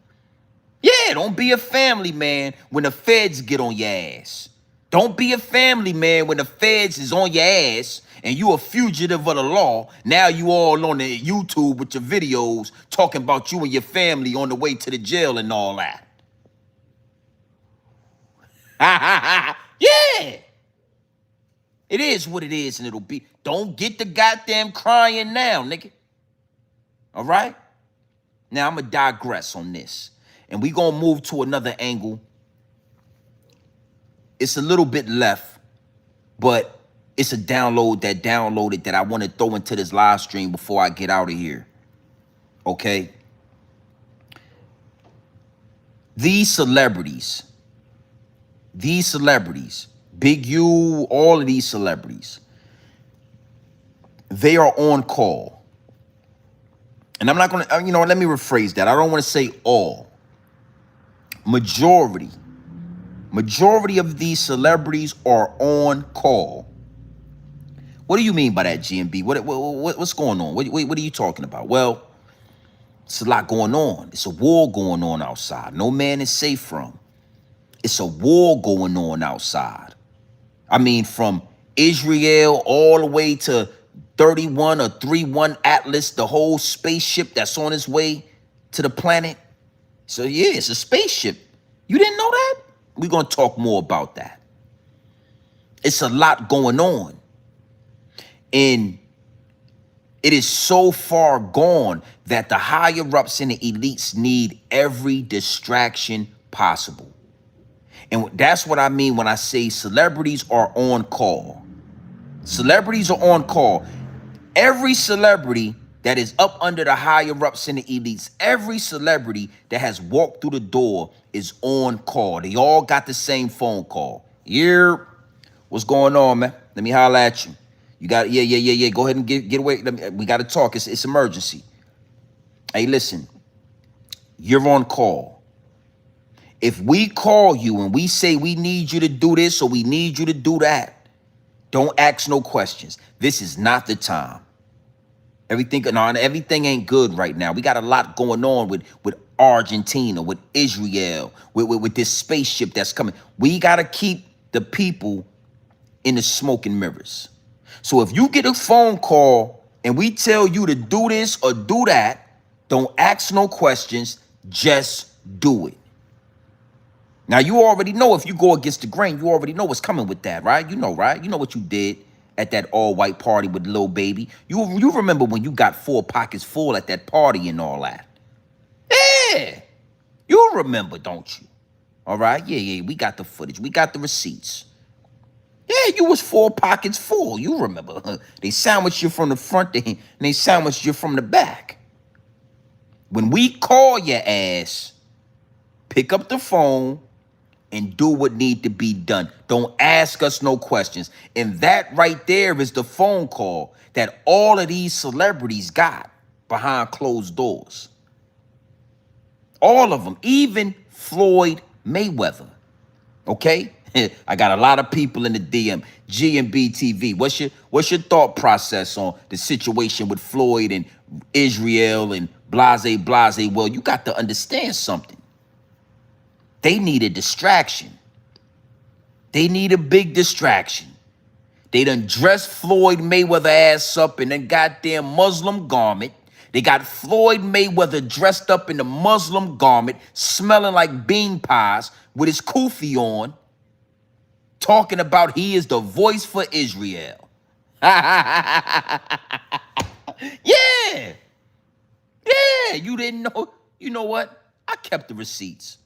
Yeah, don't be a family man when the feds get on your ass. Don't be a family man when the feds is on your ass and you a fugitive of the law. Now you all on the YouTube with your videos talking about you and your family on the way to the jail and all that. Yeah. It is what it is and it'll be. Don't get the goddamn crying now, nigga. All right? Now I'm going to digress on this. And we going to move to another angle. It's a little bit left, but it's a download that downloaded that I want to throw into this live stream before I get out of here. Okay? These celebrities, Big U, all of these celebrities, they are on call. And I'm not going to, let me rephrase that. I don't want to say all. Majority of these celebrities are on call. What do you mean by that, GMB? What's going on? What are you talking about? Well, it's a lot going on. It's a war going on outside. No man is safe from. It's a war going on outside. I mean, from Israel all the way to 31 or 31 Atlas, the whole spaceship that's on its way to the planet. So yeah, it's a spaceship. You didn't know that? We're going to talk more about that. It's a lot going on. And it is so far gone that the higher-ups and the elites need every distraction possible. And that's what I mean when I say celebrities are on call. Celebrities are on call. Every celebrity that is up under the higher-ups and the elites, every celebrity that has walked through the door is on call. They all got the same phone call. Yeah, what's going on, man? Let me holler at you. You got, yeah. Go ahead and get away. We got to talk. It's emergency. Hey, listen, you're on call. If we call you and we say we need you to do this or we need you to do that, don't ask no questions. This is not the time. Everything ain't good right now. We got a lot going on with Argentina, with Israel, with this spaceship that's coming. We got to keep the people in the smoke and mirrors. So if you get a phone call and we tell you to do this or do that, don't ask no questions. Just do it. Now, you already know if you go against the grain, you already know what's coming with that, right? You know, right? You know what you did at that all-white party with Lil Baby. You remember when you got 4 pockets full at that party and all that. Yeah. You remember, don't you? All right, yeah, we got the footage. We got the receipts. Yeah, you was 4 pockets full. You remember. They sandwiched you from the front, they sandwiched you from the back. When we call your ass, pick up the phone and do what need to be done. Don't ask us no questions. And that right there is the phone call that all of these celebrities got behind closed doors. All of them, even Floyd Mayweather. Okay? I got a lot of people in the DM. G&B TV. What's your thought process on the situation with Floyd and Israel and blase? Well, you got to understand something. They need a distraction. They need a big distraction. They done dressed Floyd Mayweather ass up in a goddamn Muslim garment. They got Floyd Mayweather dressed up in the Muslim garment, smelling like bean pies with his kufi on, talking about he is the voice for Israel. Yeah. Yeah, you didn't know. You know what? I kept the receipts.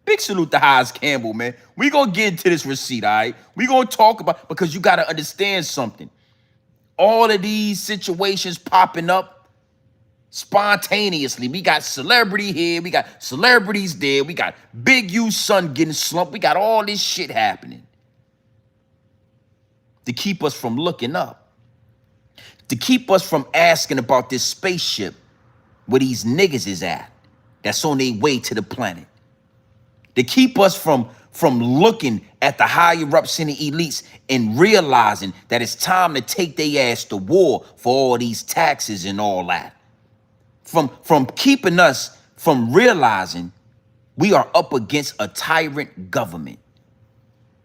Big salute to Haas Campbell, man. We gonna get into this receipt, all right? We gonna talk about, because you gotta understand something. All of these situations popping up spontaneously. We got celebrity here, we got celebrities there, we got Big U's son getting slumped. We got all this shit happening to keep us from looking up, to keep us from asking about this spaceship where these niggas is at, that's on their way to the planet, to keep us from looking at the higher ups and the elites and realizing that it's time to take their ass to war for all these taxes and all that. From keeping us from realizing we are up against a tyrant government.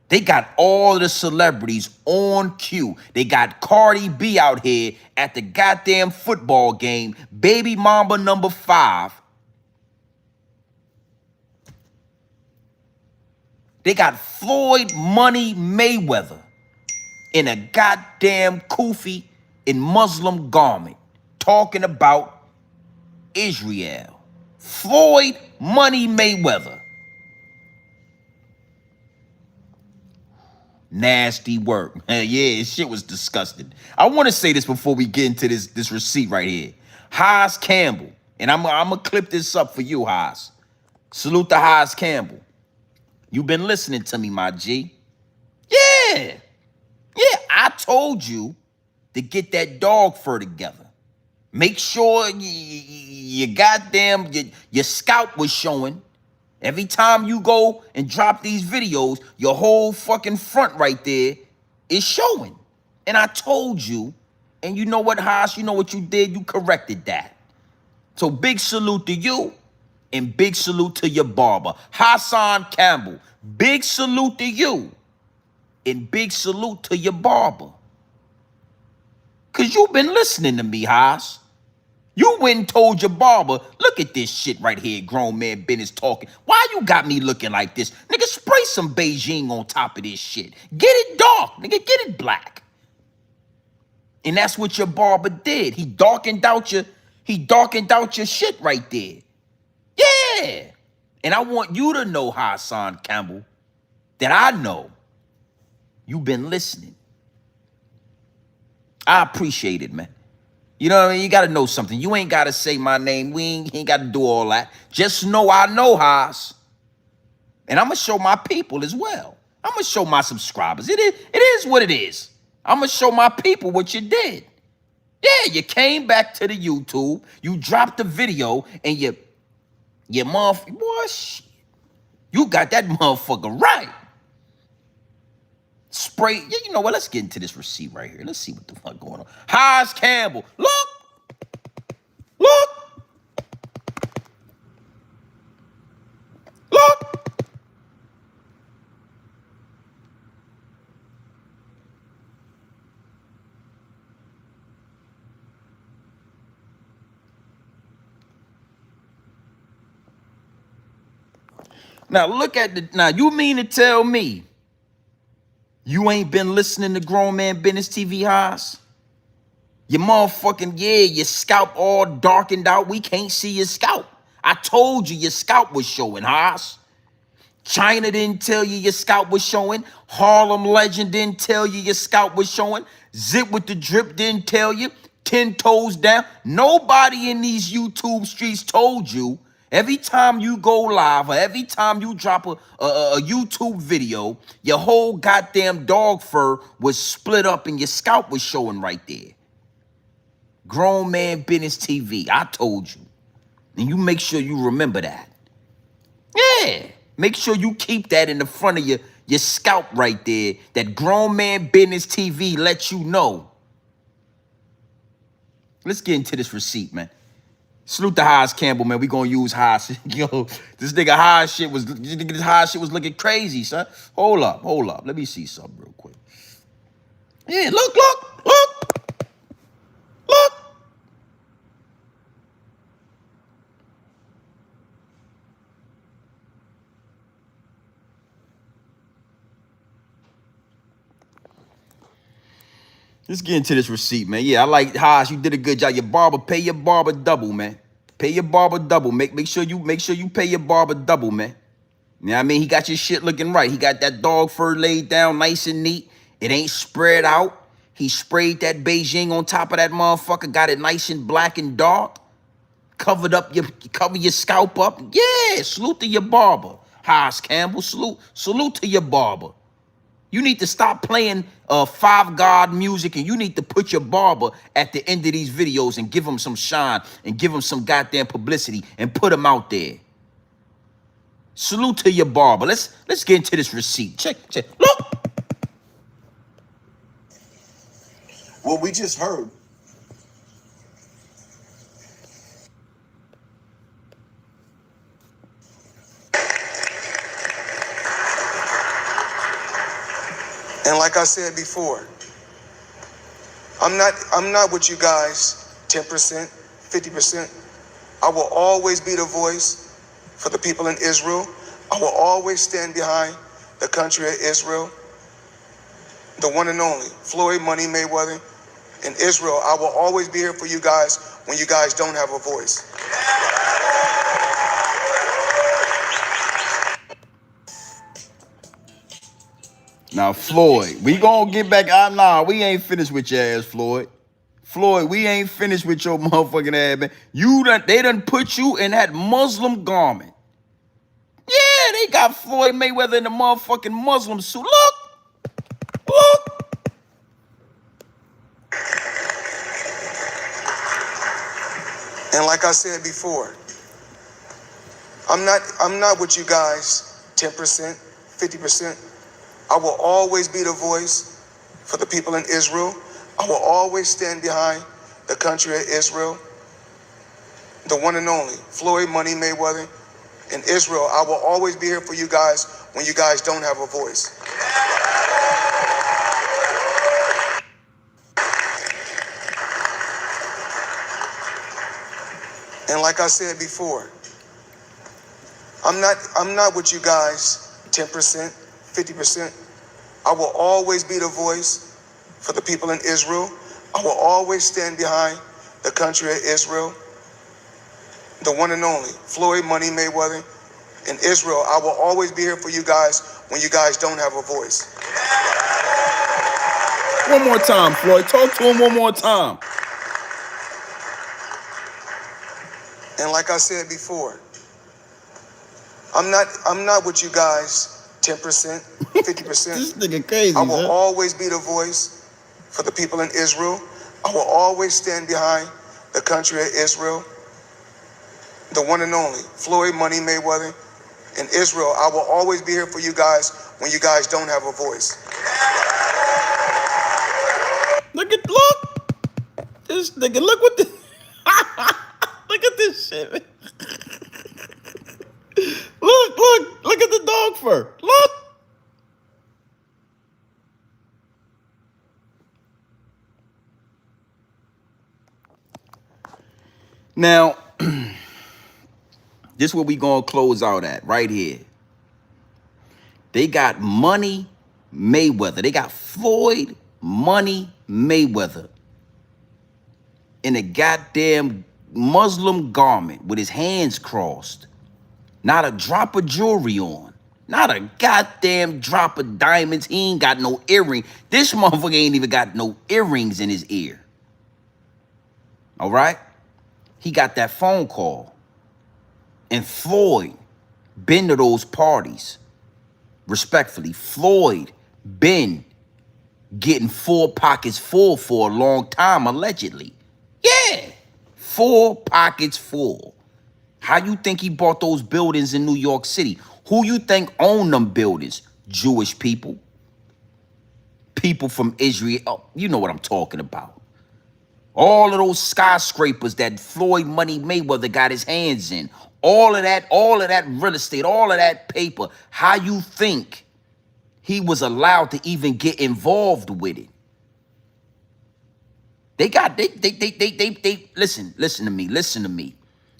They got all the celebrities on cue. They got Cardi B out here at the goddamn football game, baby mamba number 5. They got Floyd Money Mayweather in a goddamn kufi in Muslim garment talking about Israel. Floyd Money Mayweather. Nasty work. Yeah, shit was disgusting. I want to say this before we get into this receipt right here. Haas Campbell, and I'm gonna clip this up for you, Haas. Salute to Haas Campbell. You've been listening to me, my G. Yeah, I told you to get that dog fur together. Make sure you goddamn your scalp was showing. Every time you go and drop these videos, your whole fucking front right there is showing. And I told you, and you know what, Haas, you know what you did? You corrected that. So big salute to you, and big salute to your barber, Hassan Campbell. Big salute to you, and big salute to your barber. Because you've been listening to me, Haas. You went and told your barber, look at this shit right here, grown man business talking. Why you got me looking like this? Nigga, spray some Beijing on top of this shit. Get it dark, nigga, get it black. And that's what your barber did. He darkened out your shit right there. Yeah. And I want you to know, Hassan Campbell, that I know you've been listening. I appreciate it, man. You know what I mean? You got to know something. You ain't got to say my name. We ain't got to do all that. Just know I know, Haas. And I'm going to show my people as well. I'm going to show my subscribers. It is what it is. I'm going to show my people what you did. Yeah, you came back to the YouTube. You dropped the video and your motherfucker, boy, shit. You got that motherfucker right. Spray, yeah, you know what? Let's get into this receipt right here. Let's see what the fuck going on. Haas Campbell, look. Now look at now you mean to tell me you ain't been listening to Grown Man Business TV, Haas? Your motherfucking, yeah, your scalp all darkened out. We can't see your scalp. I told you your scalp was showing, Haas. China didn't tell you your scalp was showing. Harlem Legend didn't tell you your scalp was showing. Zip with the Drip didn't tell you. 10 toes down. Nobody in these YouTube streets told you. Every time you go live or every time you drop a YouTube video, your whole goddamn dog fur was split up and your scalp was showing right there. Grown Man Business TV. I told you. And you make sure you remember that. Yeah. Make sure you keep that in the front of your scalp right there. That Grown Man Business TV lets you know. Let's get into this receipt, man. Salute to Haas Campbell, man. We gonna use Haas. Yo, this nigga Haas shit was looking crazy, son. Hold up. Let me see something real quick. Yeah, look. Let's get into this receipt, man. Yeah, I like Haas. You did a good job. Your barber, pay your barber double, man. Pay your barber double. Make sure you pay your barber double, man. You know what I mean? He got your shit looking right. He got that dog fur laid down nice and neat. It ain't spread out. He sprayed that Beijing on top of that motherfucker. Got it nice and black and dark. Cover your scalp up. Yeah, salute to your barber. Haas Campbell, salute to your barber. You need to stop playing Five God music, and you need to put your barber at the end of these videos and give him some shine and give him some goddamn publicity and put him out there. Salute to your barber. Let's get into this receipt. Check. Look. What we just heard. And like I said before, I'm not with you guys 10%, 50%. I will always be the voice for the people in Israel. I will always stand behind the country of Israel. The one and only Floyd Money Mayweather in Israel. I will always be here for you guys when you guys don't have a voice. Now, Floyd, we gonna get back. Nah, we ain't finished with your ass, Floyd. Floyd, we ain't finished with your motherfucking ass, man. They done put you in that Muslim garment. Yeah, they got Floyd Mayweather in the motherfucking Muslim suit. Look. And like I said before, I'm not with you guys 10%, 50%. I will always be the voice for the people in Israel. I will always stand behind the country of Israel. The one and only Floyd Money Mayweather in Israel. I will always be here for you guys when you guys don't have a voice. And like I said before, I'm not with you guys 10%, 50%. I will always be the voice for the people in Israel. I will always stand behind the country of Israel. The one and only Floyd Money Mayweather in Israel. I will always be here for you guys when you guys don't have a voice. One more time, Floyd. Talk to him one more time. And like I said before, I'm not with you guys 10%, 50%. This nigga crazy, I will man. always be the voice for the people in Israel. I will always stand behind the country of Israel. The one and only Floyd Money Mayweather in Israel. I will always be here for you guys when you guys don't have a voice. Look. This nigga, look what this. Look at this shit, man. Look at the dog fur. Look. Now, this is where we gonna close out at, right here. They got Money Mayweather. They got Floyd Money Mayweather in a goddamn Muslim garment with his hands crossed. Not a drop of jewelry on. Not a goddamn drop of diamonds. He ain't got no earring. This motherfucker ain't even got no earrings in his ear. All right? He got that phone call. And Floyd been to those parties. Respectfully, Floyd been getting 4 pockets full for a long time, allegedly. Yeah, 4 pockets full. How you think he bought those buildings in New York City? Who you think owned them buildings? Jewish people. People from Israel. Oh, you know what I'm talking about. All of those skyscrapers that Floyd Money Mayweather got his hands in. All of that real estate, all of that paper. How you think he was allowed to even get involved with it? They listen to me.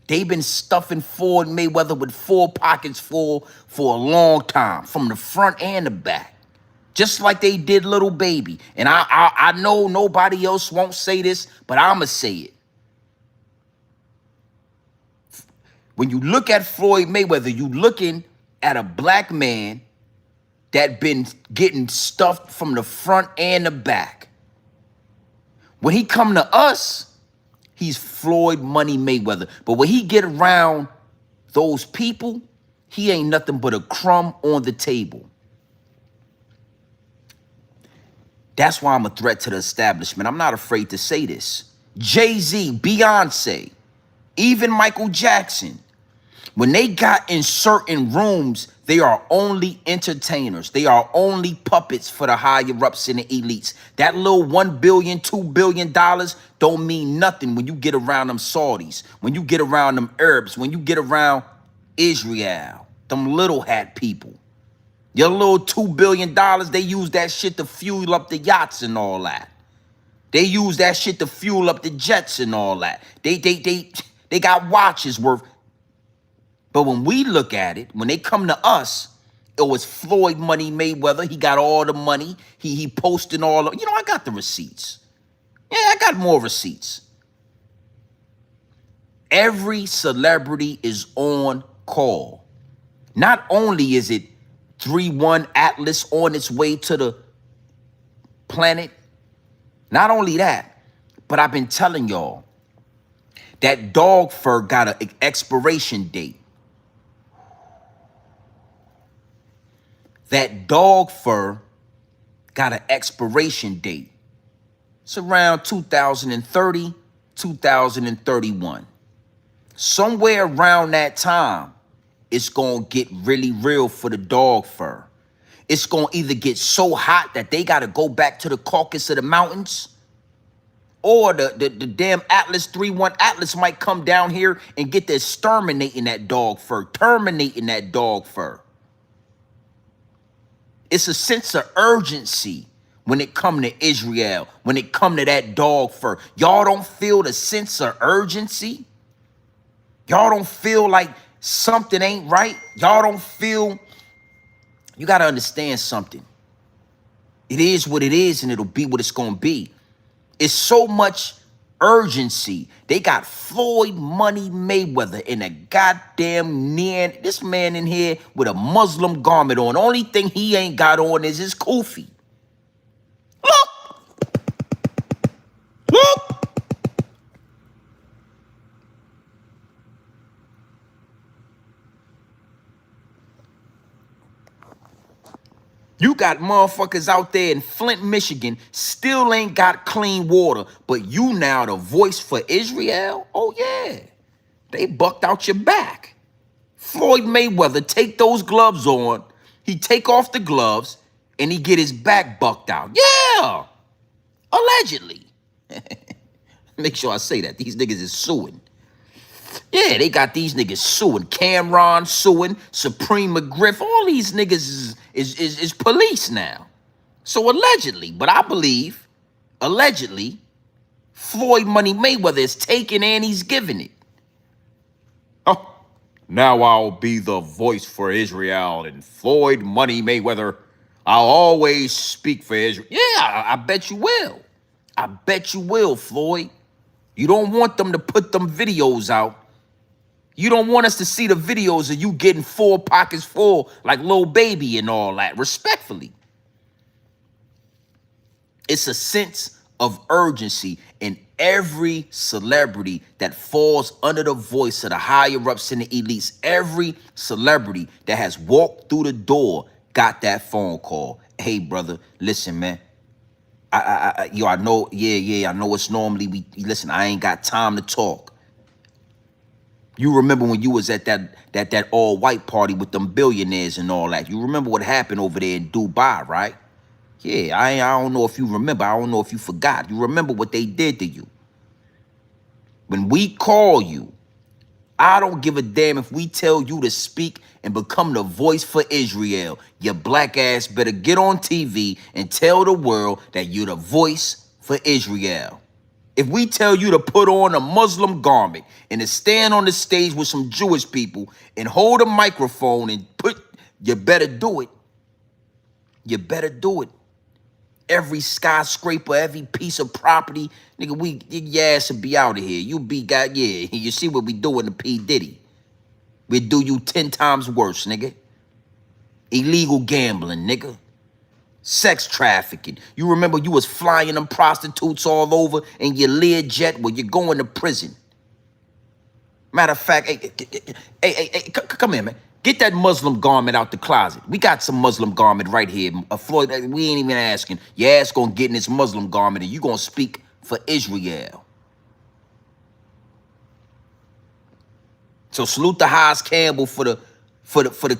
They've been stuffing Floyd Mayweather with 4 pockets full for a long time, from the front and the back. Just like they did Little Baby. And I know nobody else won't say this, but I'ma say it. When you look at Floyd Mayweather, you looking at a black man that been getting stuffed from the front and the back. When he come to us, he's Floyd Money Mayweather. But when he get around those people, he ain't nothing but a crumb on the table. That's why I'm a threat to the establishment. I'm not afraid to say this. Jay-Z, Beyonce, even Michael Jackson, when they got in certain rooms, they are only entertainers. They are only puppets for the higher-ups and the elites. That little $1 billion, $2 billion don't mean nothing when you get around them Saudis, when you get around them Arabs, when you get around Israel, them little hat people. Your little $2 billion, they use that shit to fuel up the yachts and all that. They use that shit to fuel up the jets and all that. They got watches worth. But when we look at it, when they come to us, it was Floyd Money Mayweather. He got all the money. He posting all of, I got the receipts. Yeah, I got more receipts. Every celebrity is on call. Not only is it 3-1 Atlas on its way to the planet, not only that, but I've been telling y'all that dog fur got an expiration date. That dog fur got an expiration date. It's around 2030, 2031. Somewhere around that time, it's going to get really real for the dog fur. It's going to either get so hot that they got to go back to the Caucasus of the mountains, or the damn Atlas 3-1 Atlas might come down here and get to exterminating that dog fur, terminating that dog fur. It's a sense of urgency when it come to Israel, when it come to that dog fur. Y'all don't feel the sense of urgency? Y'all don't feel like something ain't right? Y'all don't feel... You got to understand something. It is what it is, and it'll be what it's going to be. It's so much urgency. They got Floyd Money Mayweather in a goddamn near. This man in here with a Muslim garment on. Only thing he ain't got on is his kufi. Look! Look! You got motherfuckers out there in Flint, Michigan, still ain't got clean water, but you now the voice for Israel? Oh, yeah. They bucked out your back. Floyd Mayweather take those gloves on, he take off the gloves, and he get his back bucked out. Yeah, allegedly. Make sure I say that. These niggas is suing. Yeah, they got these niggas suing. Cameron suing. Supreme McGriff. All these niggas is police now. So allegedly, but I believe, allegedly, Floyd Money Mayweather is taking and he's giving it. Oh, now I'll be the voice for Israel and Floyd Money Mayweather. I'll always speak for Israel. Yeah, I bet you will. I bet you will, Floyd. You don't want them to put them videos out. You don't want us to see the videos of you getting 4 pockets full like Lil Baby and all that. Respectfully. It's a sense of urgency in every celebrity that falls under the voice of the higher ups and the elites. Every celebrity that has walked through the door got that phone call. Hey, brother, listen, man. I know, I know it's normally listen, I ain't got time to talk. You remember when you was at that all-white party with them billionaires and all that. You remember what happened over there in Dubai, right? Yeah, I don't know if you remember. I don't know if you forgot. You remember what they did to you. When we call you, I don't give a damn if we tell you to speak and become the voice for Israel. Your black ass better get on TV and tell the world that you're the voice for Israel. If we tell you to put on a Muslim garment and to stand on the stage with some Jewish people and hold a microphone and you better do it. You better do it. Every skyscraper, every piece of property, nigga, your ass will be out of here. You you see what we doing to P. Diddy. We do you 10 times worse, nigga. Illegal gambling, nigga. Sex trafficking. You remember you was flying them prostitutes all over in your Learjet? Well, you're going to prison. Matter of fact, hey, come here, man. Get that Muslim garment out the closet. We got some Muslim garment right here. Floyd, we ain't even asking. Your ass gonna get in this Muslim garment and you gonna speak for Israel. So salute the Haas Campbell for the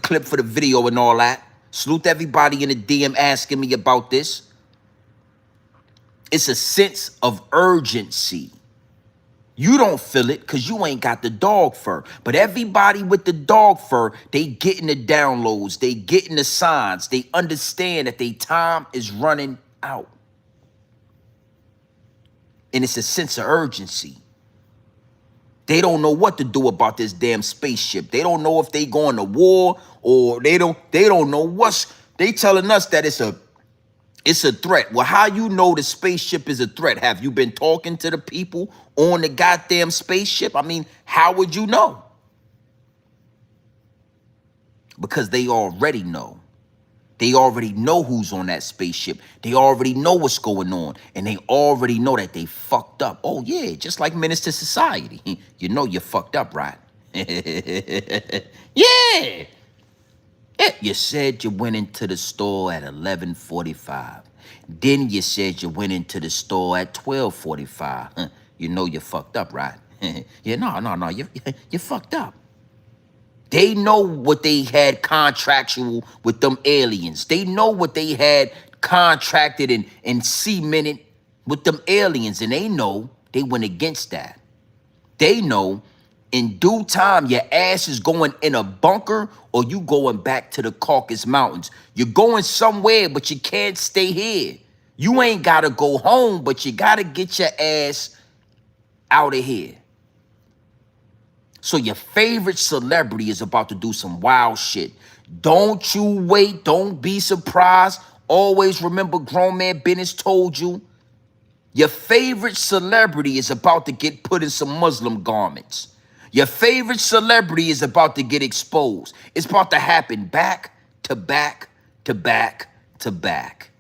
clip, for the video and all that. Salute everybody in the DM asking me about this. It's a sense of urgency. You don't feel it because you ain't got the dog fur. But everybody with the dog fur, they getting the downloads. They getting the signs. They understand that their time is running out. And it's a sense of urgency. They don't know what to do about this damn spaceship. They don't know if they going to war or they don't know what's. They telling us that it's a threat. Well, how you know the spaceship is a threat? Have you been talking to the people on the goddamn spaceship? I mean, how would you know? Because they already know. They already know who's on that spaceship. They already know what's going on. And they already know that they fucked up. Oh, yeah, just like Menace to Society. You know you fucked up, right? Yeah. You said you went into the store at 11:45. Then you said you went into the store at 12:45. You know you fucked up, right? Yeah, no, you fucked up. They know what they had contractual with them aliens. They know what they had contracted and cemented with them aliens. And they know they went against that. They know in due time, your ass is going in a bunker or you going back to the Caucasus Mountains. You're going somewhere, but you can't stay here. You ain't got to go home, but you got to get your ass out of here. So your favorite celebrity is about to do some wild shit. Don't you wait. Don't be surprised. Always remember grown man Bennett told you. Your favorite celebrity is about to get put in some Muslim garments. Your favorite celebrity is about to get exposed. It's about to happen back to back to back to back.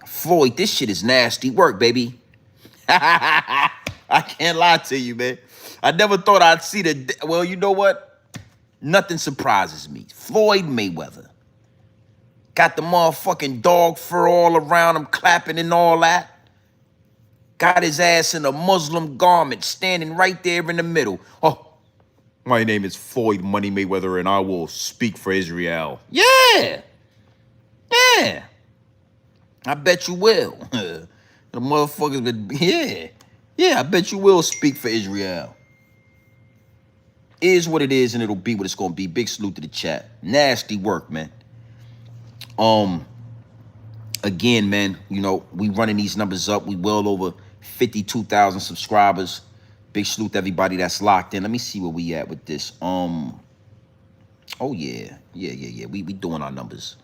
Floyd, this shit is nasty work, baby. I can't lie to you, man. I never thought I'd see well, you know what? Nothing surprises me. Floyd Mayweather. Got the motherfucking dog fur all around him, clapping and all that. Got his ass in a Muslim garment, standing right there in the middle. Oh, my name is Floyd Money Mayweather, and I will speak for Israel. Yeah. Yeah. I bet you will. The motherfuckers would, yeah. Yeah, I bet you will speak for Israel. Is what it is, and it'll be what it's gonna be. Big salute to the chat. Nasty work, man. Again, man, you know, we running these numbers up. We well over 52,000 subscribers. Big salute to everybody that's locked in. Let me see where we at with this. Oh yeah. We doing our numbers.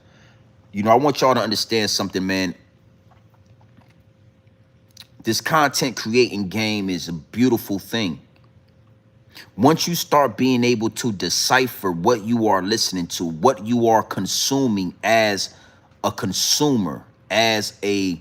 You know, I want y'all to understand something, man. This content creating game is a beautiful thing. Once you start being able to decipher what you are listening to, what you are consuming as a consumer, as a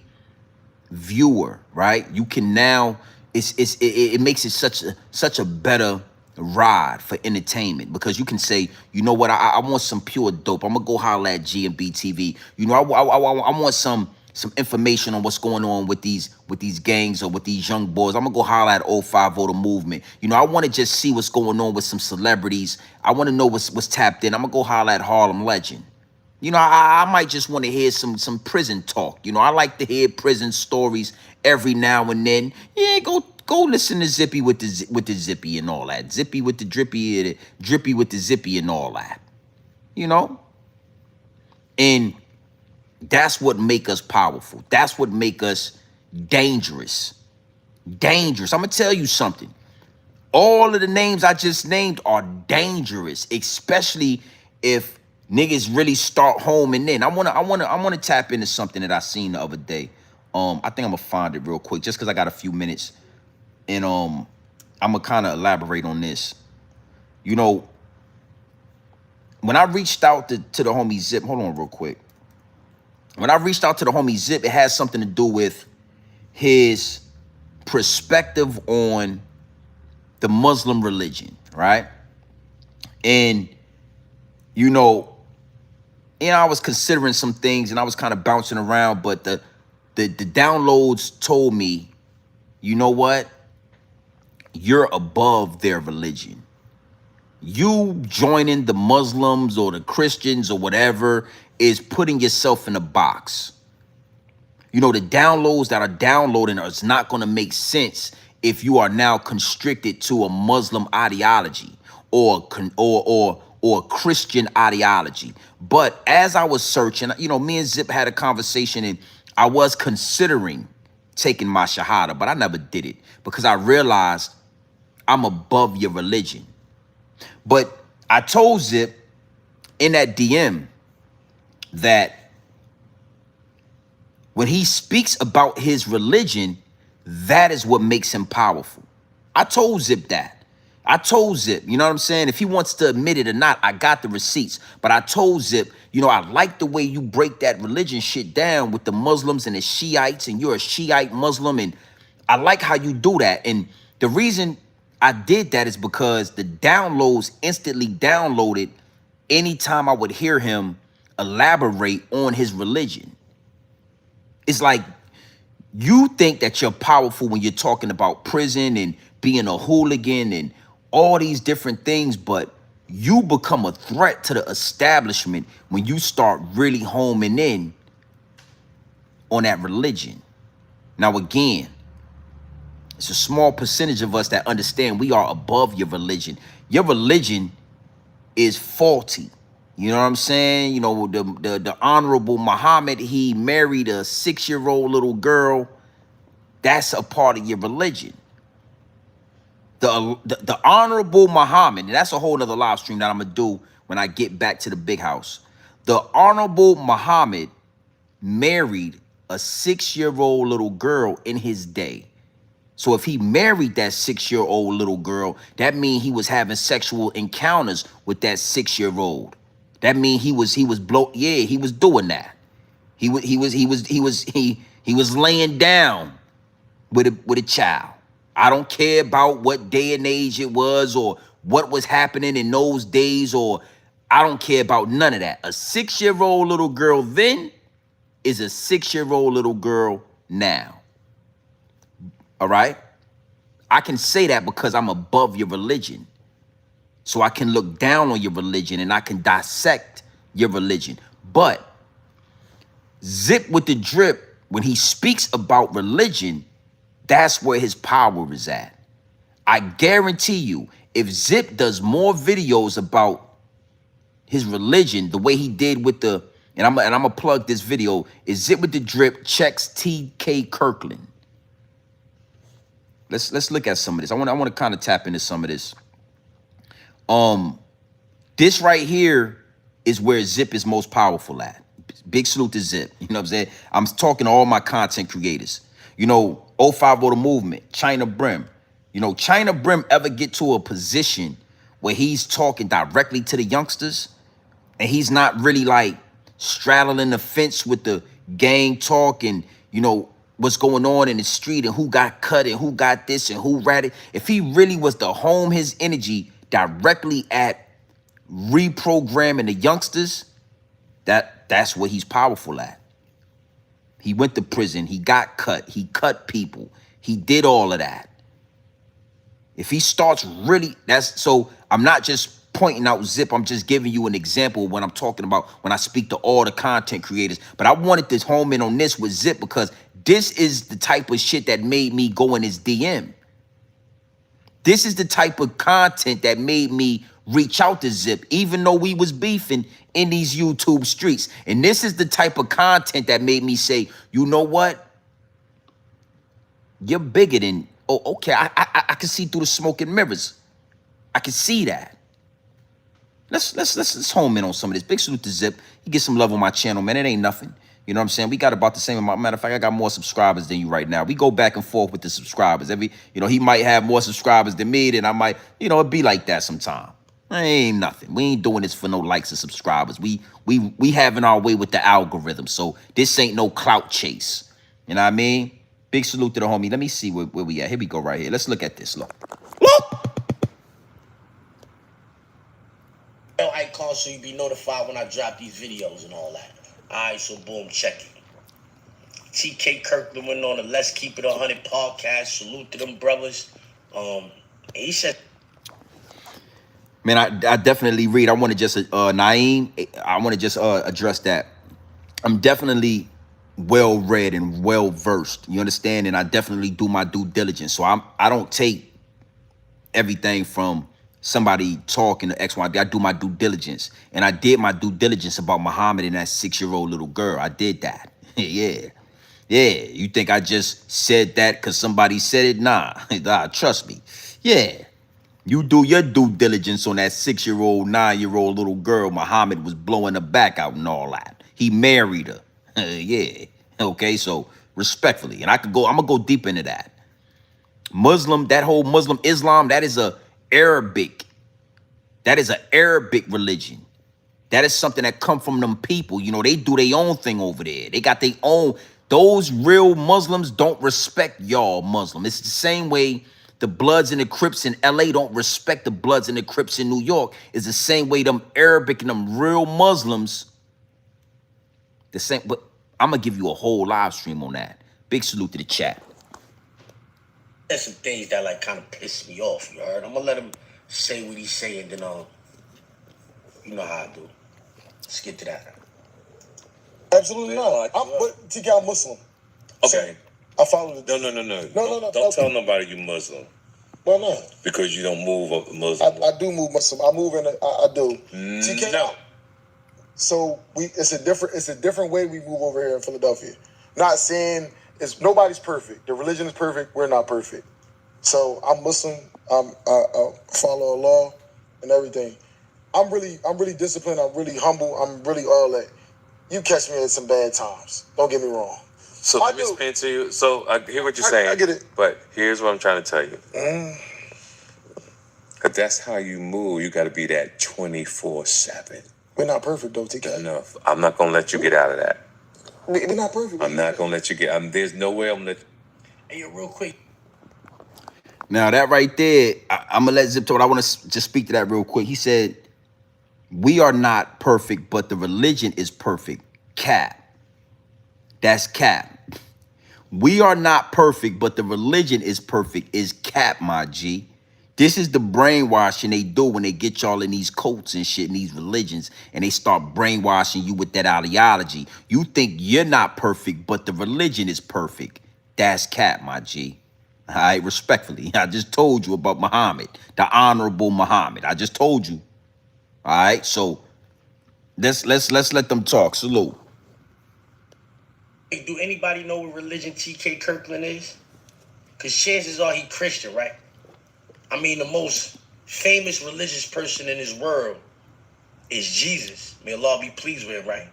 viewer, right? You can now, it makes it such a better ride for entertainment, because you can say, you know what, I want some pure dope. I'm gonna go holler at GMB TV. You know, I want some information on what's going on with these gangs or with these young boys. I'm gonna go holler at 050 The Movement. You know, I want to just see what's going on with some celebrities. I want to know what's tapped in. I'm gonna go holler at Harlem Legend. You know, I might just want to hear some prison talk. You know, I like to hear prison stories every now and then. Yeah, go listen to Zippy with the Zippy and all that. Zippy with the drippy, drippy with the Zippy and all that. You know, and that's what make us powerful. That's what make us dangerous. Dangerous. I'm gonna tell you something. All of the names I just named are dangerous, especially if niggas really start homing in. I wanna tap into something that I seen the other day. I think I'm gonna find it real quick, just because I got a few minutes, and I'm gonna kind of elaborate on this. You know, when I reached out to the homie Zip, hold on real quick. When I reached out to the homie Zip, it has something to do with his perspective on the Muslim religion, right? And I was considering some things, and I was kind of bouncing around, but the downloads told me, you know what? You're above their religion. You joining the Muslims or the Christians or whatever is putting yourself in a box. You know, the downloads that are downloading is not going to make sense if you are now constricted to a Muslim ideology or Christian ideology. But as I was searching, you know, me and Zip had a conversation, and I was considering taking my Shahada, but I never did it because I realized I'm above your religion. But I told Zip in that DM that when he speaks about his religion, that is what makes him powerful. I told Zip that. I told Zip, you know what I'm saying? If he wants to admit it or not, I got the receipts. But I told Zip, you know, I like the way you break that religion shit down with the Muslims and the Shiites, and you're a Shiite Muslim, and I like how you do that. And the reason I did that is because the downloads instantly downloaded anytime I would hear him elaborate on his religion. It's like, you think that you're powerful when you're talking about prison and being a hooligan and all these different things, but you become a threat to the establishment when you start really homing in on that religion. Now, again, it's a small percentage of us that understand we are above your religion. Your religion is faulty. You know what I'm saying? You know, the Honorable Muhammad, he married a 6-year-old little girl. That's a part of your religion. The Honorable Muhammad, and that's a whole nother live stream that I'm going to do when I get back to the big house. The Honorable Muhammad married a 6-year-old little girl in his day. So if he married that 6-year-old little girl, that means he was having sexual encounters with that 6-year-old. That means he was doing that. He was laying down with a child. I don't care about what day and age it was or what was happening in those days, or I don't care about none of that. A 6-year-old little girl then is a 6-year-old little girl now. All right? I can say that because I'm above your religion. So I can look down on your religion and I can dissect your religion. But Zip with the Drip, when he speaks about religion, that's where his power is at. I guarantee you, if Zip does more videos about his religion, the way he did with and I'm gonna plug this video, is Zip with the Drip checks T.K. Kirkland. Let's look at some of this. I want to kind of tap into some of this. This right here is where Zip is most powerful at. Big salute to Zip. You know what I'm saying? I'm talking to all my content creators. You know, 050 The Movement, China Brim, You know, China Brim ever get to a position where he's talking directly to the youngsters and he's not really like straddling the fence with the gang talk and, you know, what's going on in the street and who got cut and who got this and who ratted. If he really was to home his energy directly at reprogramming the youngsters, that's what he's powerful at. He went to prison, he got cut, he cut people, he did all of that. If he starts really, so I'm not just pointing out Zip, I'm just giving you an example of what I'm talking about when I speak to all the content creators. But I wanted to home in on this with Zip because this is the type of shit that made me go in his DM. This is the type of content that made me reach out to Zip, even though we was beefing in these YouTube streets. And this is the type of content that made me say, you know what? You're bigger than, oh, okay, I can see through the smoke and mirrors. I can see that. Let's home in on some of this. Big salute to Zip. He gets some love on my channel, man. It ain't nothing. You know what I'm saying? We got about the same amount. Matter of fact, I got more subscribers than you right now. We go back and forth with the subscribers. He might have more subscribers than me, then I might, it be like that sometime. Ain't nothing. We ain't doing this for no likes and subscribers. We having our way with the algorithm. So this ain't no clout chase. You know what I mean? Big salute to the homie. Let me see where we at. Here we go right here. Let's look at this. Look. Icon so you be notified when I drop these videos and all that. Alright, so boom, check it. TK Kirkland went on the Let's Keep It 100 podcast. Salute to them brothers. He said, man, I definitely read. I want to just Naeem, I want to just address that. I'm definitely well read and well versed. You understand? And I definitely do my due diligence. So I don't take everything from somebody talking to X, Y, Z. I do my due diligence. And I did my due diligence about Muhammad and that 6-year-old little girl. I did that. Yeah. Yeah. You think I just said that because somebody said it? Nah. Nah, trust me. Yeah. You do your due diligence on that 6-year-old, 9-year-old little girl. Muhammad was blowing her back out and all that. He married her. Yeah. Okay, so respectfully. And I'm going to go deep into that. Muslim, that whole Muslim Islam, that is Arabic religion. That is something that come from them people. You know, they do their own thing over there. They got their own. Those real Muslims don't respect y'all Muslim. It's the same way the Bloods and the Crips in LA don't respect the Bloods and the Crips in New York. It's the same way them Arabic and them real Muslims, the same. But I'm going to give you a whole live stream on that. Big salute to the chat. there's some things that like kind of piss me off, you heard? I'm going to let him say what he's saying, then you know how I do. Let's get to that. Absolutely not. But TK, I'm Muslim. Okay. I follow the. No. Don't tell nobody you Muslim. Why not? Because you don't move up Muslim. I do move Muslim. I move in. I do. TK. No. So it's a different way we move over here in Philadelphia. Not saying nobody's perfect. The religion is perfect. We're not perfect. So I'm Muslim. I follow Allah and everything. I'm really disciplined. I'm really humble. I'm really all that. You catch me at some bad times. Don't get me wrong. So let me explain to you. So I hear what you're saying. I get it. But here's what I'm trying to tell you. Because that's how you move. You got to be that 24/7. We're not perfect, though, TK. Enough. I'm not going to let you get out of that. We're not perfect. I'm not going to let you get. There's no way I'm going to let. Hey, real quick. Now, that right there, I'm going to let Zip talk. I want to just speak to that real quick. He said, we are not perfect, but the religion is perfect. Cap. That's cap. We are not perfect, but the religion is perfect is cap, my G. This is the brainwashing they do when they get y'all in these cults and shit in these religions and they start brainwashing you with that ideology. You think you're not perfect, but the religion is perfect. That's cap, my G. All right, respectfully. I just told you about Muhammad, the honorable Muhammad. I just told you. All right, so let's let them talk. Salute. Hey, do anybody know what religion TK Kirkland is? Because chances are he Christian, right? I mean, the most famous religious person in this world is Jesus. May Allah be pleased with him, right?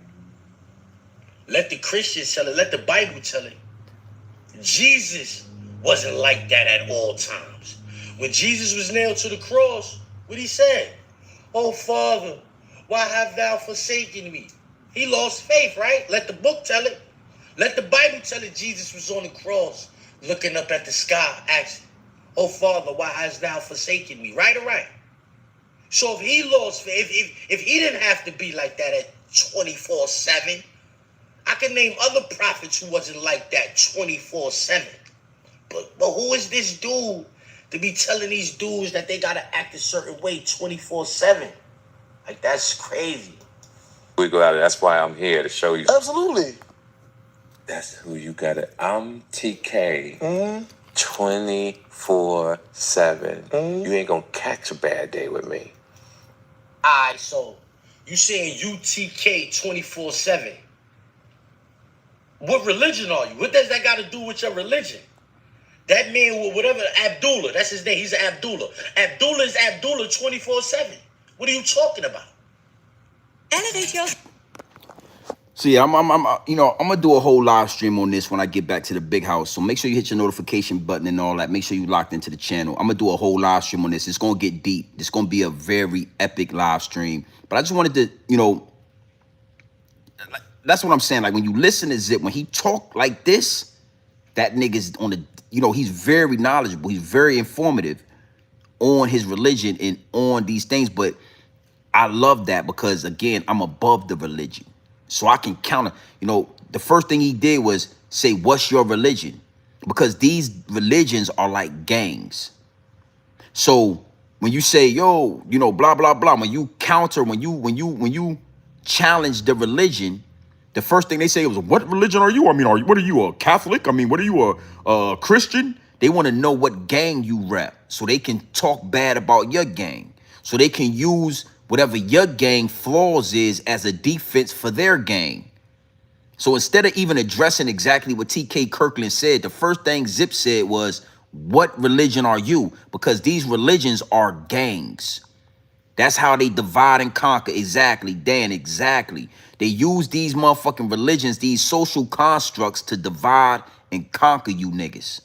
Let the Christians tell it. Let the Bible tell it. Jesus wasn't like that at all times. When Jesus was nailed to the cross, what he said? Oh, Father, why have thou forsaken me? He lost faith, right? Let the book tell it. Let the Bible tell it. Jesus was on the cross, looking up at the sky, asking, oh, Father, why hast thou forsaken me? Right or right? So if he lost faith, if he didn't have to be like that at 24/7, I can name other prophets who wasn't like that 24/7. But who is this dude to be telling these dudes that they gotta act a certain way 24/7? Like, that's crazy. We go out. That's why I'm here to show you. Absolutely. That's who you gotta. I'm TK. 24/7. You ain't gonna catch a bad day with me. Alright, so you saying UTK 24/7. What religion are you? What does that got to do with your religion? That man, whatever, Abdullah, that's his name. He's an Abdullah. Abdullah is Abdullah 24/7. What are you talking about? Elevate your. So yeah, I'm gonna do a whole live stream on this when I get back to the big house. So make sure you hit your notification button and all that. Make sure you locked into the channel. I'm gonna do a whole live stream on this. It's gonna get deep. It's gonna be a very epic live stream. But I just wanted to, that's what I'm saying. Like when you listen to Zip, when he talk like this, that nigga's on the, he's very knowledgeable. He's very informative on his religion and on these things. But I love that because, again, I'm above the religion. So I can counter, the first thing he did was say, what's your religion? Because these religions are like gangs. So when you say, yo, blah, blah, blah, when you counter, when you challenge the religion, the first thing they say was, what religion are you? I mean, what are you, a Catholic? I mean, what are you, a Christian? They want to know what gang you rep so they can talk bad about your gang. So they can use whatever your gang flaws is as a defense for their gang. So instead of even addressing exactly what TK Kirkland said, the first thing Zip said was, what religion are you? Because these religions are gangs. That's how they divide and conquer. Exactly, Dan, exactly. They use these motherfucking religions, these social constructs to divide and conquer you niggas.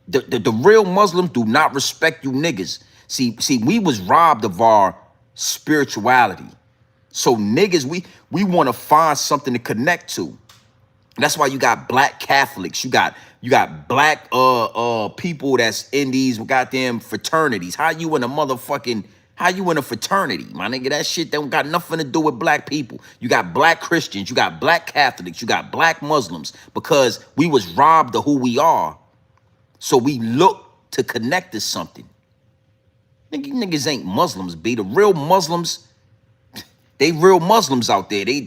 The real Muslims do not respect you niggas. See, we was robbed of our spirituality. So niggas, we want to find something to connect to. That's why you got black Catholics. You got black people that's in these goddamn fraternities. How you in a fraternity, my nigga? That shit don't got nothing to do with black people. You got black Christians, you got black Catholics, you got black Muslims, because we was robbed of who we are. So we look to connect to something. Niggas ain't Muslims, B. The real Muslims, they real Muslims out there. They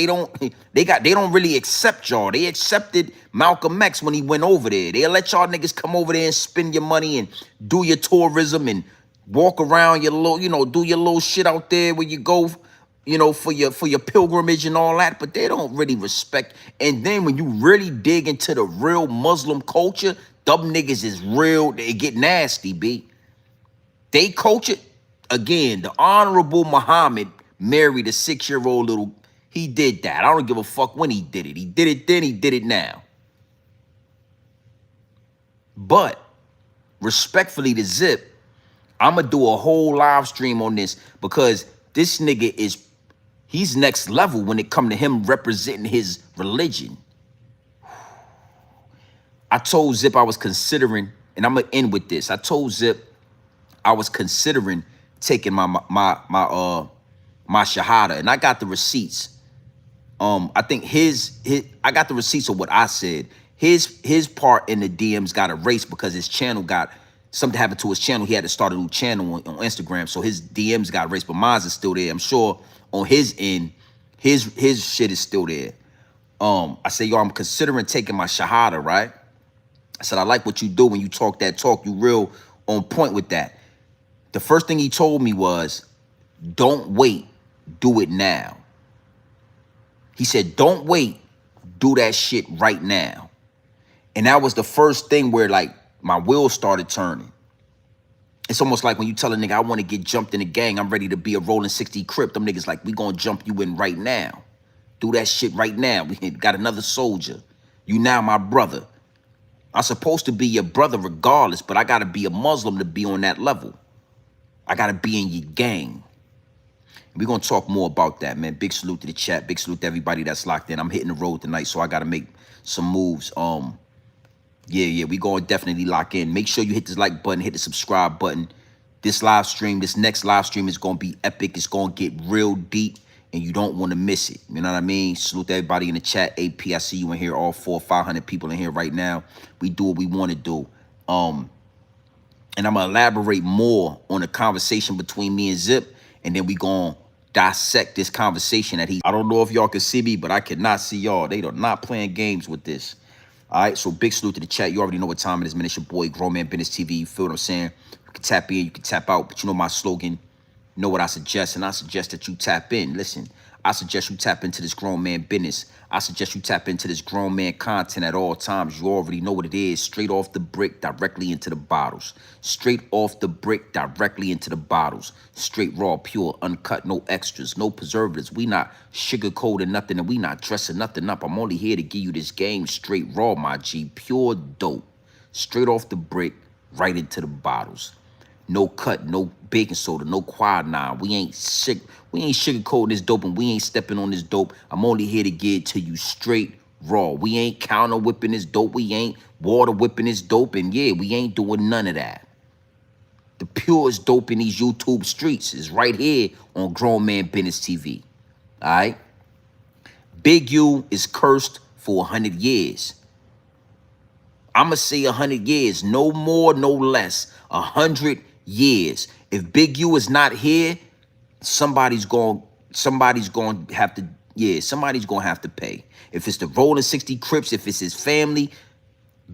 don't really accept y'all. They accepted Malcolm X when he went over there. They'll let y'all niggas come over there and spend your money and do your tourism and walk around your little, do your little shit out there where you go, for your pilgrimage and all that. But they don't really respect. And then when you really dig into the real Muslim culture, them niggas is real. They get nasty, B. They culture, again, the Honorable Muhammad married a 6-year-old little, he did that. I don't give a fuck when he did it. He did it then, he did it now. But respectfully to Zip, I'm going to do a whole live stream on this because this nigga he's next level when it come to him representing his religion. I told Zip I was considering, and I'm going to end with this. I told Zip I was considering taking my shahada, and I got the receipts. I think I got the receipts of what I said. His part in the DMs got erased because his channel got something happened to his channel. He had to start a new channel on Instagram, so his DMs got erased, but mine is still there. I'm sure on his end, his shit is still there. I said, yo, I'm considering taking my shahada, right? I said, I like what you do when you talk that talk. You real on point with that. The first thing he told me was, don't wait, do it now. He said, don't wait, do that shit right now. And that was the first thing where, like, my wheels started turning. It's almost like when you tell a nigga, I want to get jumped in a gang, I'm ready to be a rolling 60 Crip. Them niggas like, we gonna jump you in right now. Do that shit right now. We got another soldier. You now my brother. I'm supposed to be your brother regardless, but I gotta be a Muslim to be on that level. I gotta be in your gang. We're gonna talk more about that, man. Big salute to the chat. Big salute to everybody that's locked in. I'm hitting the road tonight, so I gotta make some moves. Yeah, we gonna definitely lock in. Make sure you hit this like button, hit the subscribe button. This live stream, this next live stream is gonna be epic. It's gonna get real deep, and you don't want to miss it. You know what I mean? Salute to everybody in the chat. AP, I see you in here. All 400 or 500 people in here right now. We do what we want to do. And I'm gonna elaborate more on the conversation between me and Zip, and then we gonna dissect this conversation that I don't know if y'all can see me, but I cannot see y'all. They are not playing games with this. All right, so big salute to the chat. You already know what time it is, man. It's your boy, Grown Man Business TV. You feel what I'm saying? You can tap in, you can tap out, but you know my slogan. You know what I suggest, and I suggest that you tap in. Listen, I suggest you tap into this grown man business. I suggest you tap into this grown man content at all times. You already know what it is. Straight off the brick, directly into the bottles. Straight off the brick, directly into the bottles. Straight raw, pure, uncut, no extras, no preservatives. We not sugarcoating nothing, and we not dressing nothing up. I'm only here to give you this game straight raw, my G. Pure dope. Straight off the brick, right into the bottles. No cut, no baking soda, no quinine. We ain't sugarcoating this dope, and we ain't stepping on this dope. I'm only here to get it to you straight raw. We ain't counter whipping this dope. We ain't water whipping this dope, and yeah, we ain't doing none of that. The purest dope in these YouTube streets is right here on Grown Man Business TV. All right? Big U is cursed for 100 years. I'ma say 100 years, no more, no less. 100 years. If Big U is not here, somebody's going to have to pay. If it's the Rolling 60 Crips, if it's his family,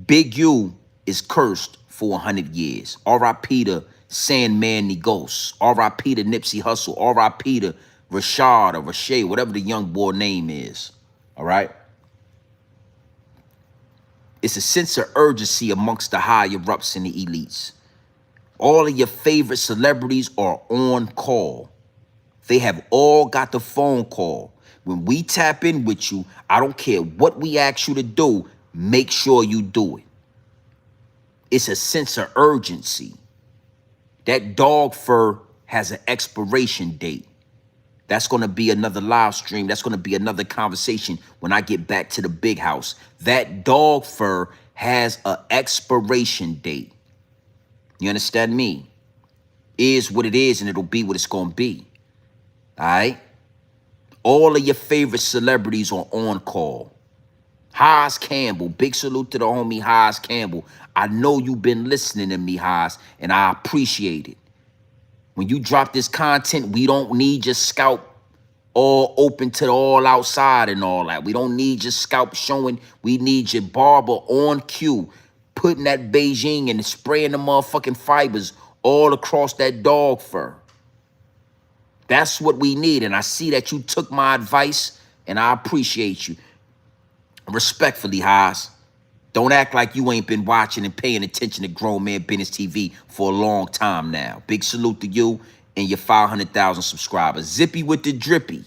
Big U is cursed for 100 years. R.I.P. to Sandman the Ghost. R.I.P. to Nipsey Hussle. R.I.P. to Rashad or Rashay, whatever the young boy name is. All right? It's a sense of urgency amongst the higher-ups and the elites. All of your favorite celebrities are on call. They have all got the phone call. When we tap in with you, I don't care what we ask you to do, make sure you do it. It's a sense of urgency. That dog fur has an expiration date. That's going to be another live stream. That's going to be another conversation when I get back to the big house. That dog fur has an expiration date. You understand me? Is what it is, and it'll be what it's going to be. All right? All of your favorite celebrities are on call. Haas Campbell, big salute to the homie Haas Campbell. I know you've been listening to me, Haas, and I appreciate it. When you drop this content, we don't need your scalp all open to the all outside and all that. We don't need your scalp showing. We need your barber on cue, putting that Beijing and spraying the motherfucking fibers all across that dog fur. That's what we need. And I see that you took my advice, and I appreciate you. Respectfully, Haas. Don't act like you ain't been watching and paying attention to Grown Man Business TV for a long time now. Big salute to you and your 500,000 subscribers. Zippy with the drippy.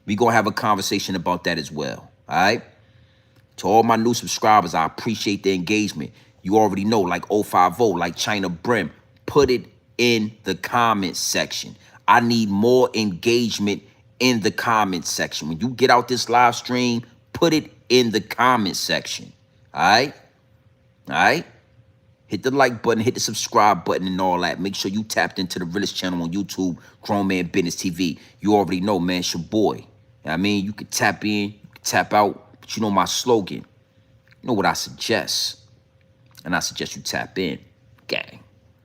We gonna have a conversation about that as well, all right? To all my new subscribers, I appreciate the engagement. You already know, like 050, like China Brim, put it in the comments section. I need more engagement in the comments section. When you get out this live stream, put it in the comments section. All right? All right? Hit the like button, hit the subscribe button and all that. Make sure you tapped into the Realest channel on YouTube, Grown Man Business TV. You already know, man, it's your boy. You know what I mean? You can tap in, you can tap out, but you know my slogan. You know what I suggest. And I suggest you tap in. Gang.